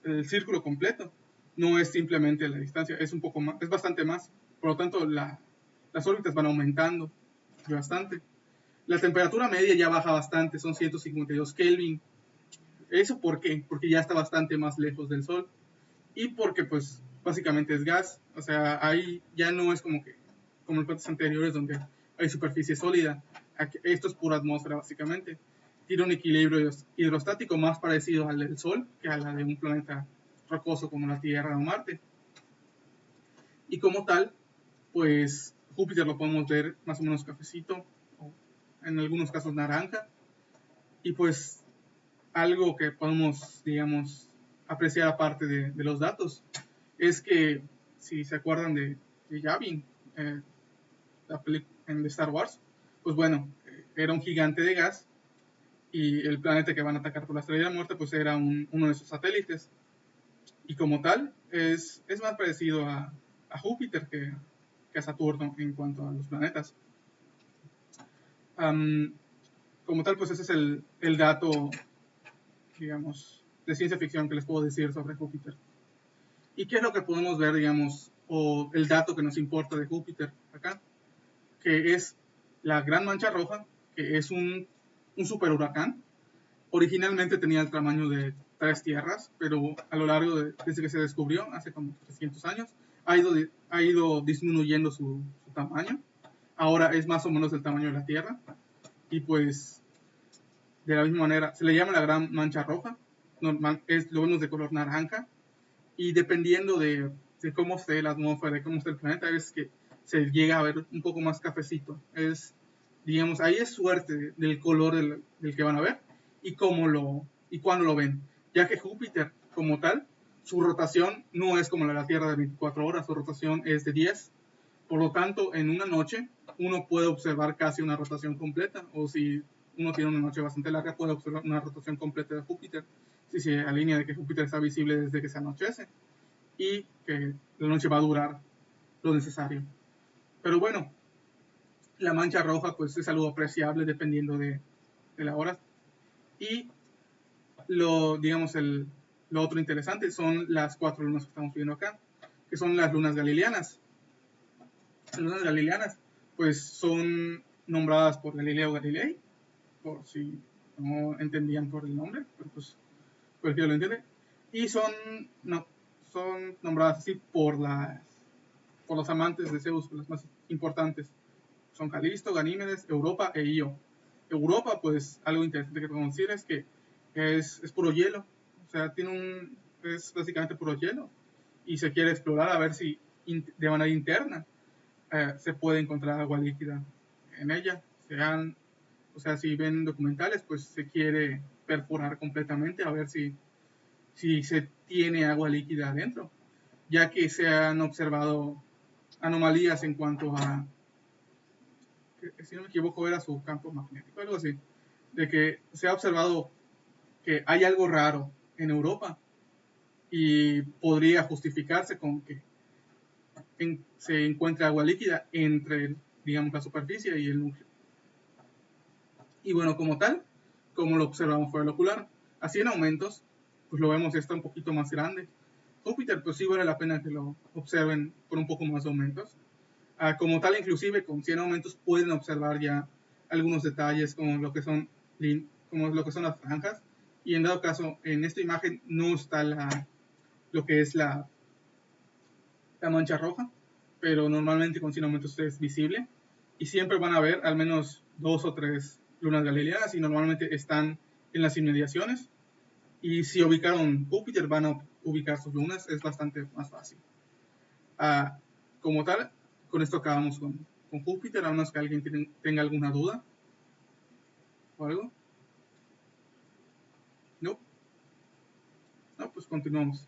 el círculo completo. No es simplemente la distancia, es un poco más, es bastante más. Por lo tanto, las órbitas van aumentando bastante. La temperatura media ya baja bastante, son 152 Kelvin. ¿Eso por qué? Porque ya está bastante más lejos del Sol. Y porque pues básicamente es gas, o sea, ahí ya no es como los planetas anteriores donde hay superficie sólida. Esto es pura atmósfera básicamente. Tiene un equilibrio hidrostático más parecido al del Sol que a la de un planeta rocoso como la Tierra o Marte. Y como tal, pues Júpiter lo podemos ver más o menos cafecito, o en algunos casos naranja. Y pues algo que podemos, digamos, apreciar aparte de los datos es que, si se acuerdan de Yavin, la película de Star Wars, pues bueno, era un gigante de gas y el planeta que van a atacar por la estrella de la muerte pues era uno de sus satélites. Y como tal, es más parecido a Júpiter que a Saturno en cuanto a los planetas. Como tal, pues ese es el dato, digamos, de ciencia ficción que les puedo decir sobre Júpiter. ¿Y qué es lo que podemos ver, digamos, o el dato que nos importa de Júpiter acá? Que es la Gran Mancha Roja, que es un superhuracán. Originalmente tenía el tamaño de 3 tierras, pero a lo largo desde que se descubrió, hace como 300 años, ha ido disminuyendo su tamaño. Ahora es más o menos del tamaño de la Tierra. Y pues, de la misma manera, se le llama la Gran Mancha Roja. Lo vemos de color naranja. Y dependiendo de cómo esté la atmósfera, de cómo esté el planeta, es que se llega a ver un poco más cafecito. Digamos, ahí es suerte del color del que van a ver y cuándo lo ven. Ya que Júpiter, como tal, su rotación no es como la de la Tierra de 24 horas, su rotación es de 10. Por lo tanto, en una noche uno puede observar casi una rotación completa, o si uno tiene una noche bastante larga, puede observar una rotación completa de Júpiter, si se alinea de que Júpiter está visible desde que se anochece y que la noche va a durar lo necesario. Pero bueno, la mancha roja pues es algo apreciable dependiendo de la hora. Y digamos, lo otro interesante son las 4 lunas que estamos viendo acá, que son las lunas galileanas. Las lunas galileanas pues son nombradas por Galileo Galilei, por si no entendían por el nombre, pero pues cualquiera lo entiende. Y son nombradas así por los amantes de Zeus, las más importantes. Son Calisto, Ganímedes, Europa e Io. Europa, pues algo interesante que podemos decir es que es puro hielo. O sea, es básicamente puro hielo. Y se quiere explorar a ver si de manera interna se puede encontrar agua líquida en ella. O sea, si ven documentales, pues se quiere perforar completamente a ver si se tiene agua líquida adentro, ya que se han observado anomalías en cuanto a, si no me equivoco, era su campo magnético, algo así, de que se ha observado que hay algo raro en Europa y podría justificarse con que se encuentra agua líquida entre, digamos, la superficie y el núcleo. Y bueno, como tal, como lo observamos por el ocular, así en aumentos, pues lo vemos está un poquito más grande. Júpiter, pues sí vale la pena que lo observen por un poco más de aumentos. Como tal, inclusive con 100 aumentos pueden observar ya algunos detalles como lo que son las franjas. Y en dado caso, en esta imagen no está lo que es la mancha roja, pero normalmente con 100 aumentos es visible. Y siempre van a ver al menos 2 o 3 lunas galileanas y normalmente están en las inmediaciones. Y si ubicaron Júpiter, van a ubicar sus lunas, es bastante más fácil. Como tal, con esto acabamos con Júpiter, a menos que alguien tenga alguna duda o algo. No, pues continuamos.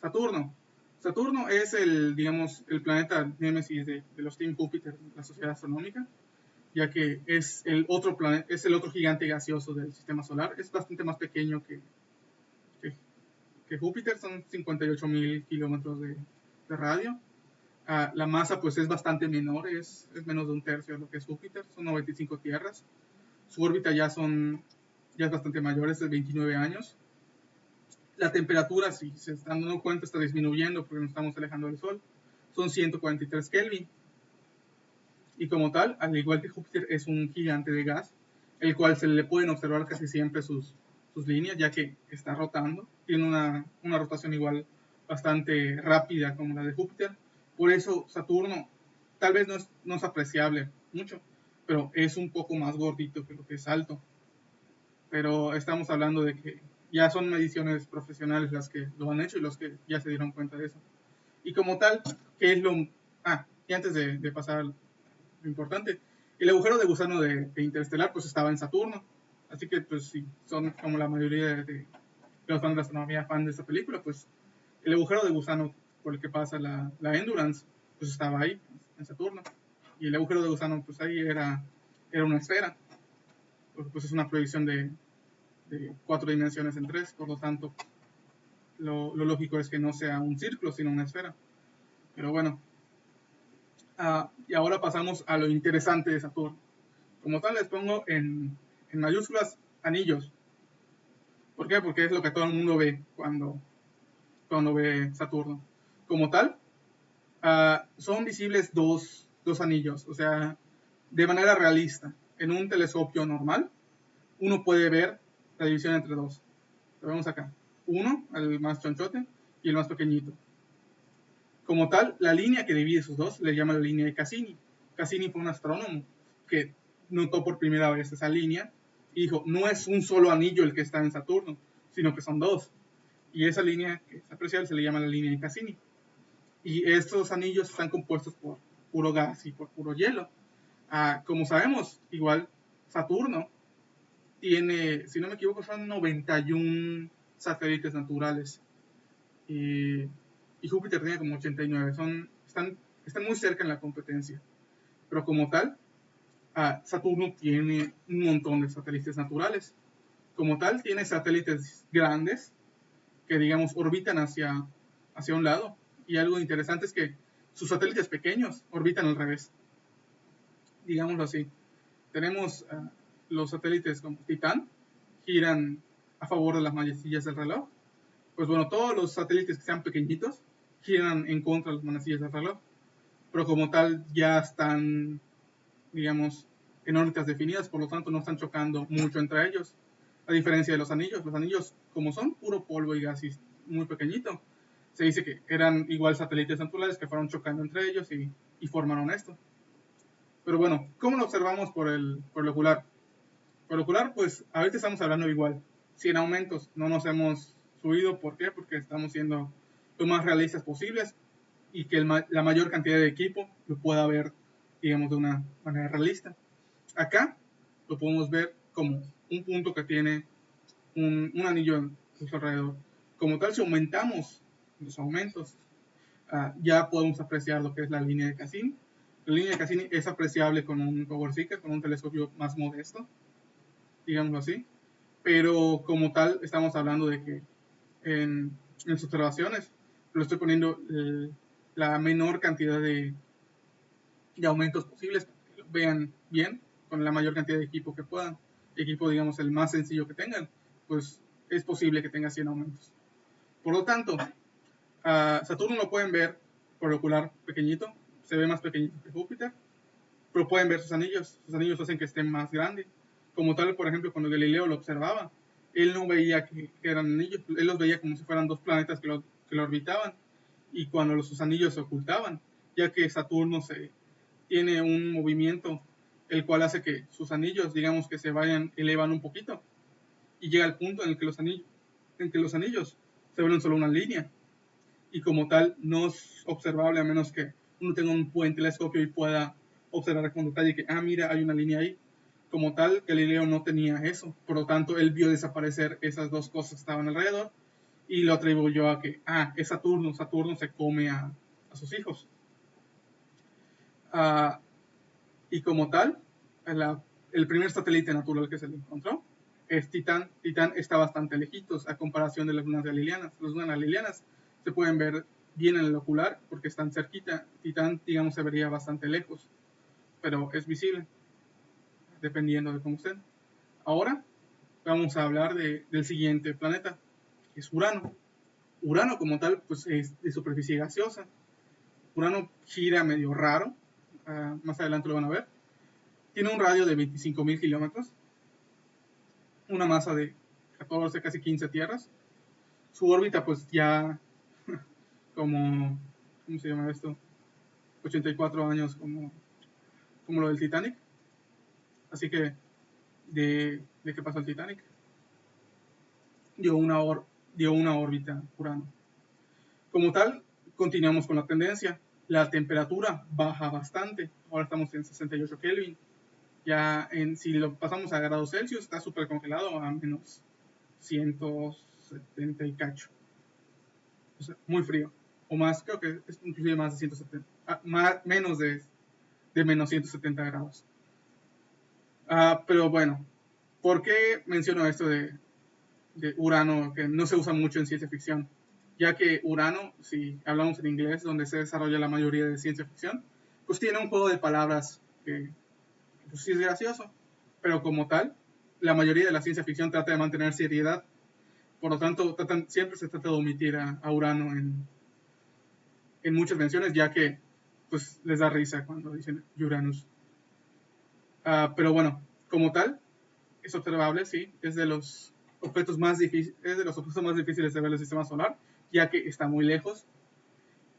Saturno es digamos, el planeta némesis de los Team Júpiter, la Sociedad Astronómica, ya que es el otro gigante gaseoso del sistema solar. Es bastante más pequeño que Júpiter, son 58.000 kilómetros de radio. La masa pues es bastante menor, es menos de un tercio de lo que es Júpiter, son 95 tierras. Su órbita ya es bastante mayor, es de 29 años. La temperatura, si se están dando cuenta, está disminuyendo porque nos estamos alejando del Sol. Son 143 Kelvin. Y como tal, al igual que Júpiter, es un gigante de gas, el cual se le pueden observar casi siempre sus líneas, ya que está rotando. Tiene una rotación igual bastante rápida como la de Júpiter. Por eso Saturno tal vez no es apreciable mucho, pero es un poco más gordito que lo que es alto. Pero estamos hablando de que ya son mediciones profesionales las que lo han hecho y los que ya se dieron cuenta de eso. Y como tal, ¿qué es lo...? Y antes de pasar lo importante, el agujero de gusano de Interestelar pues estaba en Saturno. Así que pues si son como la mayoría de los fans de la astronomía fan de esta película, pues el agujero de gusano por el que pasa la Endurance pues estaba ahí, en Saturno. Y el agujero de gusano pues ahí era una esfera, porque pues es una proyección de 4 dimensiones en 3, por lo tanto lo lógico es que no sea un círculo sino una esfera. Pero bueno, y ahora pasamos a lo interesante de Saturno. Como tal les pongo en mayúsculas anillos. ¿Por qué? Porque es lo que todo el mundo ve cuando ve Saturno. Como tal, son visibles dos anillos, o sea, de manera realista. En un telescopio normal, uno puede ver la división entre dos. Lo vemos acá. Uno, el más chonchote, y el más pequeñito. Como tal, la línea que divide esos dos le llama la línea de Cassini. Cassini fue un astrónomo que notó por primera vez esa línea y dijo, no es un solo anillo el que está en Saturno, sino que son dos. Y esa línea que es apreciable se le llama la línea de Cassini. Y estos anillos están compuestos por puro gas y por puro hielo. Como sabemos, igual Saturno tiene, si no me equivoco, son 91 satélites naturales. Y Júpiter tiene como 89. Están muy cerca en la competencia. Pero como tal, Saturno tiene un montón de satélites naturales. Como tal, tiene satélites grandes que, digamos, orbitan hacia un lado. Y algo interesante es que sus satélites pequeños orbitan al revés. Digámoslo así. Tenemos los satélites como Titán, giran a favor de las manecillas del reloj. Pues bueno, todos los satélites que sean pequeñitos giran en contra de las manecillas del reloj. Pero como tal ya están, digamos, en órbitas definidas, por lo tanto no están chocando mucho entre ellos. A diferencia de los anillos como son puro polvo y gas y muy pequeñito, se dice que eran igual satélites naturales que fueron chocando entre ellos y formaron esto. Pero bueno, ¿cómo lo observamos por el ocular? Por el ocular, pues ahorita estamos hablando igual, 100 aumentos, no nos hemos subido, ¿por qué? Porque estamos siendo lo más realistas posibles y que la mayor cantidad de equipo lo pueda ver, digamos, de una manera realista. Acá lo podemos ver como un punto que tiene un anillo en su alrededor. Como tal, si aumentamos los aumentos, ya podemos apreciar lo que es la línea de Cassini. La línea de Cassini es apreciable con un Power Seeker, con un telescopio más modesto, digámoslo así. Pero como tal, estamos hablando de que en sus observaciones lo estoy poniendo la menor cantidad de aumentos posibles para que lo vean bien con la mayor cantidad de equipo que puedan. Equipo, digamos, el más sencillo que tengan, pues es posible que tenga 100 aumentos. Por lo tanto, a Saturno lo pueden ver por ocular pequeñito, se ve más pequeñito que Júpiter, pero pueden ver sus anillos hacen que estén más grandes. Como tal, por ejemplo, cuando Galileo lo observaba, él no veía que eran anillos, él los veía como si fueran dos planetas que lo orbitaban, y cuando sus anillos se ocultaban, ya que Saturno tiene un movimiento el cual hace que sus anillos, digamos que se elevan un poquito, y llega al punto en el que los anillos se vuelven solo una línea, y como tal no es observable a menos que uno tenga un buen telescopio y pueda observar con detalle que, mira, hay una línea ahí. Como tal, Galileo no tenía eso, por lo tanto él vio desaparecer esas dos cosas que estaban alrededor y lo atribuyó a que, es Saturno se come a sus hijos. Y como tal, el primer satélite natural que se le encontró es Titán. Titán está bastante lejitos a comparación de las lunas galileanas. Las lunas galileanas se pueden ver bien en el ocular porque están cerquita. Titán, digamos, se vería bastante lejos, pero es visible dependiendo de cómo estén. Ahora vamos a hablar del siguiente planeta, que es Urano. Urano como tal, pues es de superficie gaseosa. Urano gira medio raro, más adelante lo van a ver. Tiene un radio de 25.000 kilómetros, una masa de 14, casi 15 tierras. Su órbita pues ya como, ¿cómo se llama esto? 84 años como lo del Titanic. Así que, ¿de qué pasó el Titanic? Dio una órbita Urano. Como tal, continuamos con la tendencia. La temperatura baja bastante. Ahora estamos en 68 Kelvin. Ya si lo pasamos a grados Celsius, está súper congelado a menos 170 y cacho. O sea, muy frío. O más, creo que es inclusive más de 170. Menos de menos 170 grados. Pero bueno, ¿por qué menciono esto de Urano, que no se usa mucho en ciencia ficción? Ya que Urano, si hablamos en inglés, donde se desarrolla la mayoría de ciencia ficción, pues tiene un juego de palabras que pues sí es gracioso, pero como tal, la mayoría de la ciencia ficción trata de mantener seriedad. Por lo tanto, siempre se trata de omitir a Urano en muchas menciones, ya que pues les da risa cuando dicen Uranus. Pero bueno, como tal, es observable, sí, es de los objetos más difíciles de ver del sistema solar, ya que está muy lejos.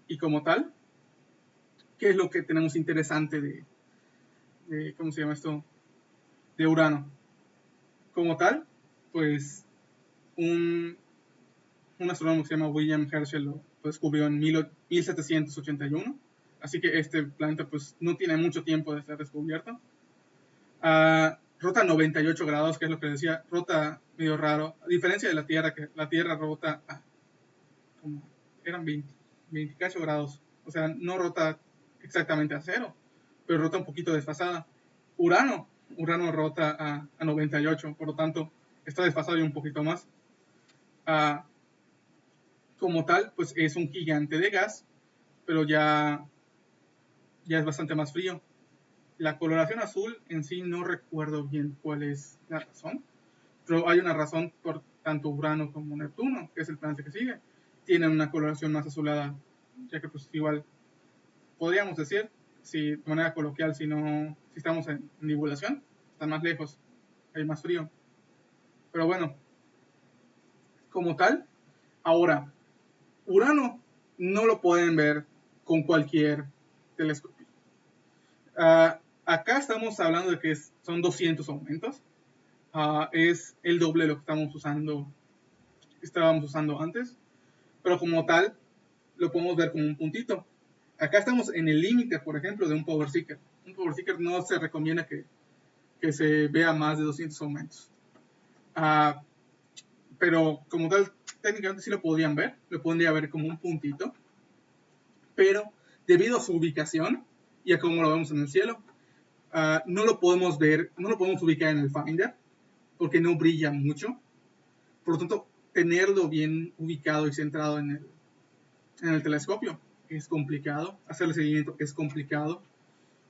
Y como tal, ¿qué es lo que tenemos interesante de ¿cómo se llama esto? De Urano. Como tal, pues un astrónomo que se llama William Herschel lo descubrió en 1781. Así que este planeta pues no tiene mucho tiempo de ser descubierto. Rota 98 grados, que es lo que decía, rota medio raro. A diferencia de la Tierra, que la Tierra rota como eran 28 grados. O sea, no rota exactamente a cero, pero rota un poquito desfasada. Urano rota a 98, por lo tanto, está desfasado y un poquito más. Como tal, pues es un gigante de gas, pero ya es bastante más frío. La coloración azul en sí no recuerdo bien cuál es la razón, pero hay una razón por tanto Urano como Neptuno, que es el planeta que sigue, tienen una coloración más azulada, ya que pues igual podríamos decir, si de manera coloquial, si estamos en nivulación, están más lejos, hay más frío. Pero bueno, como tal, ahora, Urano no lo pueden ver con cualquier telescopio. Acá estamos hablando de que son 200 aumentos. Es el doble de lo que estábamos usando antes, pero como tal lo podemos ver como un puntito. Acá estamos en el límite, por ejemplo, de un Power Seeker. Un Power Seeker no se recomienda que se vea más de 200 aumentos. Pero como tal, técnicamente sí lo podrían ver, lo podría ver como un puntito, pero debido a su ubicación y a cómo lo vemos en el cielo, no lo podemos ver, no lo podemos ubicar en el Finder, porque no brilla mucho. Por lo tanto, tenerlo bien ubicado y centrado en el telescopio es complicado, hacerle seguimiento es complicado.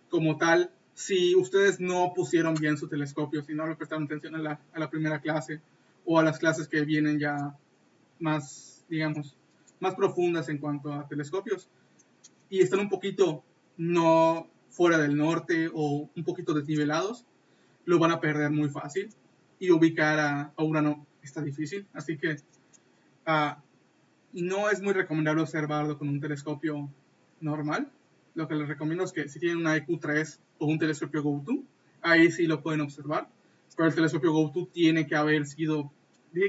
Como tal, si ustedes no pusieron bien su telescopio, si no le prestaron atención a la primera clase o a las clases que vienen ya más, digamos, más profundas en cuanto a telescopios, y están un poquito no fuera del norte o un poquito desnivelados, lo van a perder muy fácil, y ubicar a Urano está difícil. Así que no es muy recomendable observarlo con un telescopio normal. Lo que les recomiendo es que si tienen una EQ3 o un telescopio GO2, ahí sí lo pueden observar. Pero el telescopio GO2 tiene que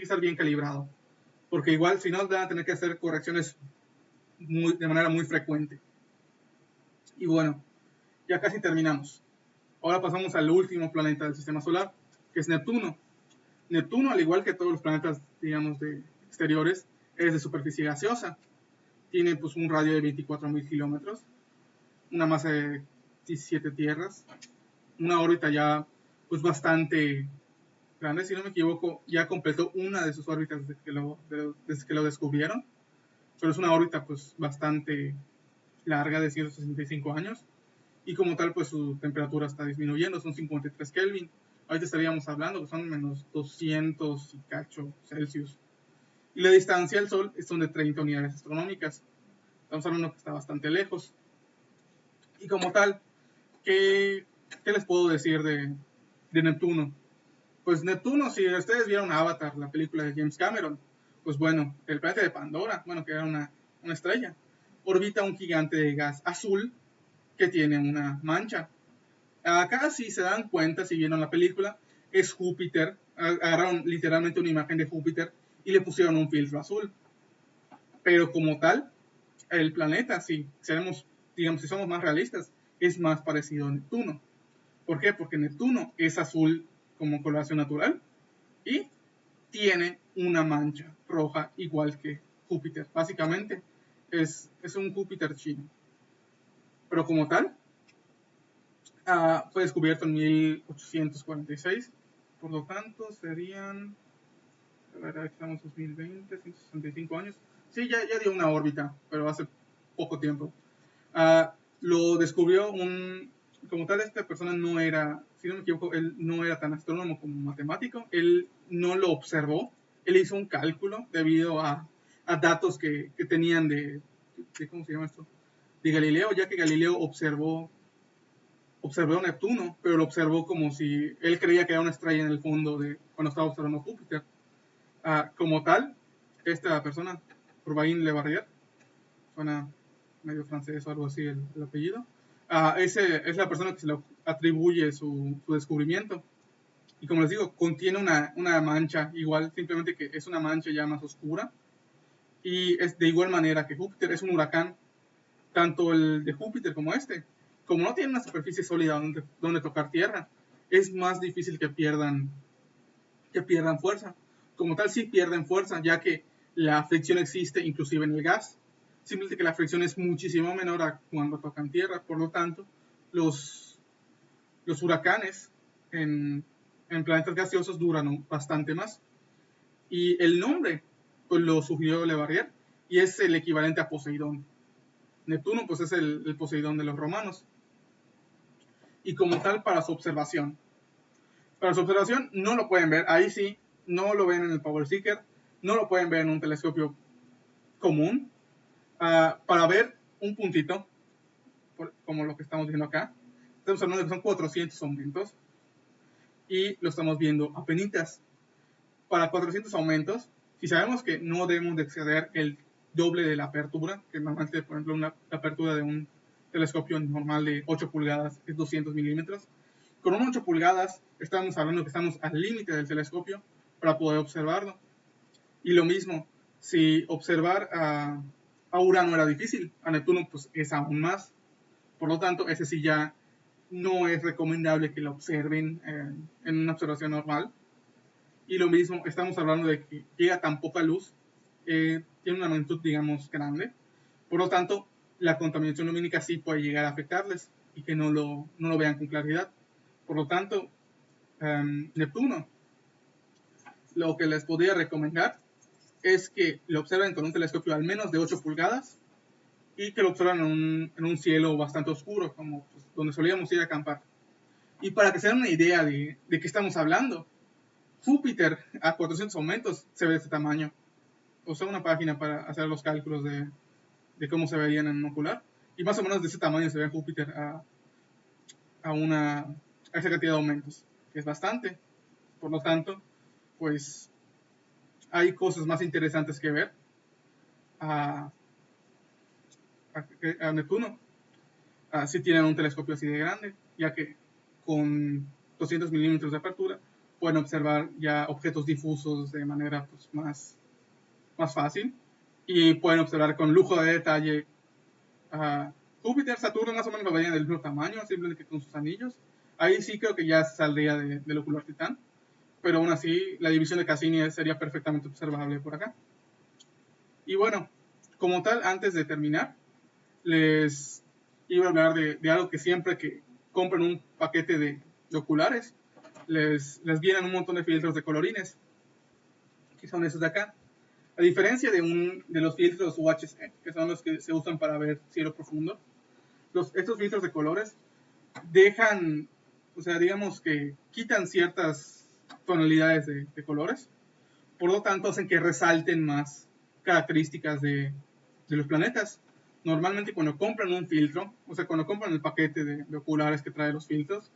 estar bien calibrado, porque igual si no van a tener que hacer correcciones de manera muy frecuente. Y bueno, ya casi terminamos. Ahora pasamos al último planeta del sistema solar, que es Neptuno. Neptuno, al igual que todos los planetas, digamos, de exteriores, es de superficie gaseosa. Tiene pues un radio de 24.000 kilómetros, una masa de 17 tierras, una órbita ya pues bastante grande. Si no me equivoco, ya completó una de sus órbitas desde que lo descubrieron, pero es una órbita pues bastante larga, de 165 años, y como tal pues su temperatura está disminuyendo, son 53 Kelvin. Ahorita estaríamos hablando que son menos 200 y cacho Celsius. Y la distancia al Sol son de 30 unidades astronómicas. Estamos hablando que está bastante lejos. Y como tal, ¿qué les puedo decir de Neptuno? Pues Neptuno, si ustedes vieron Avatar, la película de James Cameron, pues bueno, el planeta de Pandora, bueno, que era una estrella, orbita un gigante de gas azul que tiene una mancha. Acá, si se dan cuenta, si vieron la película, es Júpiter. Agarraron literalmente una imagen de Júpiter y le pusieron un filtro azul. Pero como tal, el planeta, si somos más realistas, es más parecido a Neptuno. ¿Por qué? Porque Neptuno es azul como coloración natural y tiene una mancha roja igual que Júpiter. Básicamente es un Júpiter chino. Pero como tal, fue descubierto en 1846. Por lo tanto, serían, a ver, estamos en 2020, 165 años. Sí, ya dio una órbita, pero hace poco tiempo. Lo descubrió como tal, esta persona no era, si no me equivoco, él no era tan astrónomo como matemático. Él no lo observó, él hizo un cálculo debido a datos que tenían de, ¿cómo se llama esto? De Galileo, ya que Galileo observó Neptuno, pero lo observó como si él creía que era una estrella en el fondo cuando estaba observando Júpiter. Como tal, esta persona, Urbain Le Verrier, suena medio francés o algo así el apellido, es la persona que se le atribuye su descubrimiento. Y como les digo, contiene una mancha igual, simplemente que es una mancha ya más oscura. Y es de igual manera que Júpiter, es un huracán, tanto el de Júpiter como como no tienen una superficie sólida donde tocar tierra, es más difícil que pierdan fuerza. Como tal, sí pierden fuerza, ya que la fricción existe inclusive en el gas. Simplemente que la fricción es muchísimo menor a cuando tocan tierra. Por lo tanto, los huracanes en planetas gaseosos duran bastante más. Y el nombre pues lo sugirió Le Verrier, y es el equivalente a Poseidón. Neptuno pues es el Poseidón de los romanos. Y como tal, para su observación no lo pueden ver, ahí sí, no lo ven en el Power Seeker, no lo pueden ver en un telescopio común. Para ver un puntito, como lo que estamos viendo acá, estamos hablando de que son 400 aumentos, y lo estamos viendo apenitas. Para 400 aumentos, si sabemos que no debemos de exceder el doble de la apertura, que normalmente, por ejemplo, la apertura de un telescopio normal de 8 pulgadas es 200 milímetros. Con un 8 pulgadas estamos hablando que estamos al límite del telescopio para poder observarlo. Y lo mismo, si observar a Urano era difícil, a Neptuno pues es aún más. Por lo tanto, ese sí ya no es recomendable que lo observen en una observación normal. Y lo mismo, estamos hablando de que llega tan poca luz, tiene una magnitud, digamos, grande. Por lo tanto, la contaminación lumínica sí puede llegar a afectarles y que no lo vean con claridad. Por lo tanto, Neptuno, lo que les podría recomendar es que lo observen con un telescopio al menos de 8 pulgadas y que lo observen en un cielo bastante oscuro, como pues, donde solíamos ir a acampar. Y para que se den una idea de qué estamos hablando, Júpiter a 400 aumentos se ve de este tamaño. O sea, una página para hacer los cálculos de cómo se verían en un ocular. Y más o menos de ese tamaño se ve Júpiter a esa cantidad de aumentos, que es bastante. Por lo tanto, pues hay cosas más interesantes que ver a Neptuno. Si tienen un telescopio así de grande, ya que con 200 milímetros de apertura pueden observar ya objetos difusos de manera pues, más fácil y pueden observar con lujo de detalle Júpiter, Saturno más o menos lo verían del mismo tamaño, simplemente que con sus anillos. Ahí sí creo que ya saldría del ocular Titán, pero aún así la división de Cassini sería perfectamente observable por acá. Y bueno, como tal, antes de terminar, les iba a hablar de algo que siempre que compren un paquete de oculares, les vienen un montón de filtros de colorines, que son estos de acá. A diferencia de los filtros UHC, que son los que se usan para ver cielo profundo, estos filtros de colores dejan, o sea, digamos que quitan ciertas tonalidades de colores, por lo tanto hacen que resalten más características de los planetas. Normalmente cuando compran un filtro, o sea, cuando compran el paquete de oculares que trae los filtros,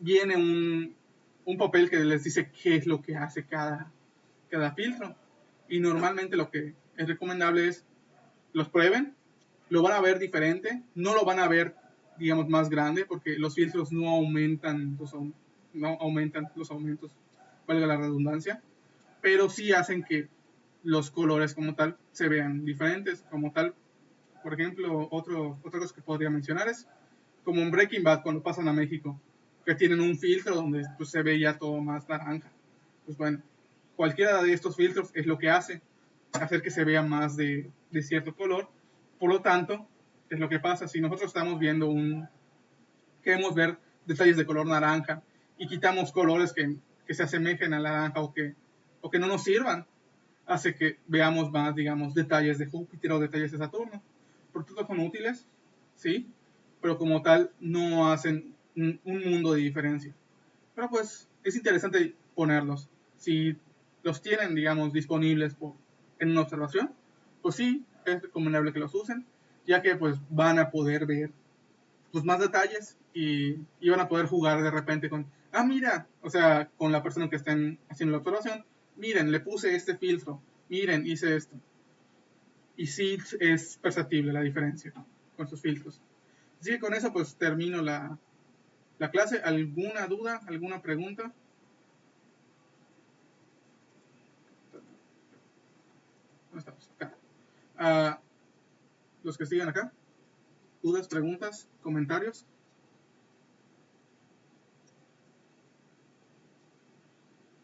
viene un papel que les dice qué es lo que hace cada filtro. Y normalmente lo que es recomendable es los prueben, lo van a ver diferente, no lo van a ver, digamos, más grande, porque los filtros no aumentan los aumentos, valga la redundancia, pero sí hacen que los colores como tal se vean diferentes, como tal. Por ejemplo, otra cosa que podría mencionar es como en Breaking Bad cuando pasan a México, que tienen un filtro donde pues, se ve ya todo más naranja. Pues bueno, cualquiera de estos filtros es lo que hace, hacer que se vea más de cierto color. Por lo tanto, es lo que pasa si nosotros estamos viendo queremos ver detalles de color naranja y quitamos colores que se asemejen al naranja o que no nos sirvan, hace que veamos más, digamos, detalles de Júpiter o detalles de Saturno. Por tanto, son útiles, sí, pero como tal no hacen un mundo de diferencia. Pero pues es interesante ponerlos. Si los tienen, digamos, disponibles en una observación, pues sí, es recomendable que los usen, ya que pues van a poder ver pues, más detalles y van a poder jugar de repente con, mira, o sea, con la persona que estén haciendo la observación, miren, le puse este filtro, miren, hice esto. Y sí es perceptible la diferencia con sus filtros. Así que con eso pues termino la clase. ¿Alguna duda? ¿Alguna pregunta? ¿Dónde estamos? Acá. Los que siguen acá. ¿Dudas, preguntas, comentarios?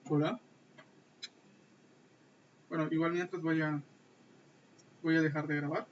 Hola. Bueno, igual mientras voy a dejar de grabar.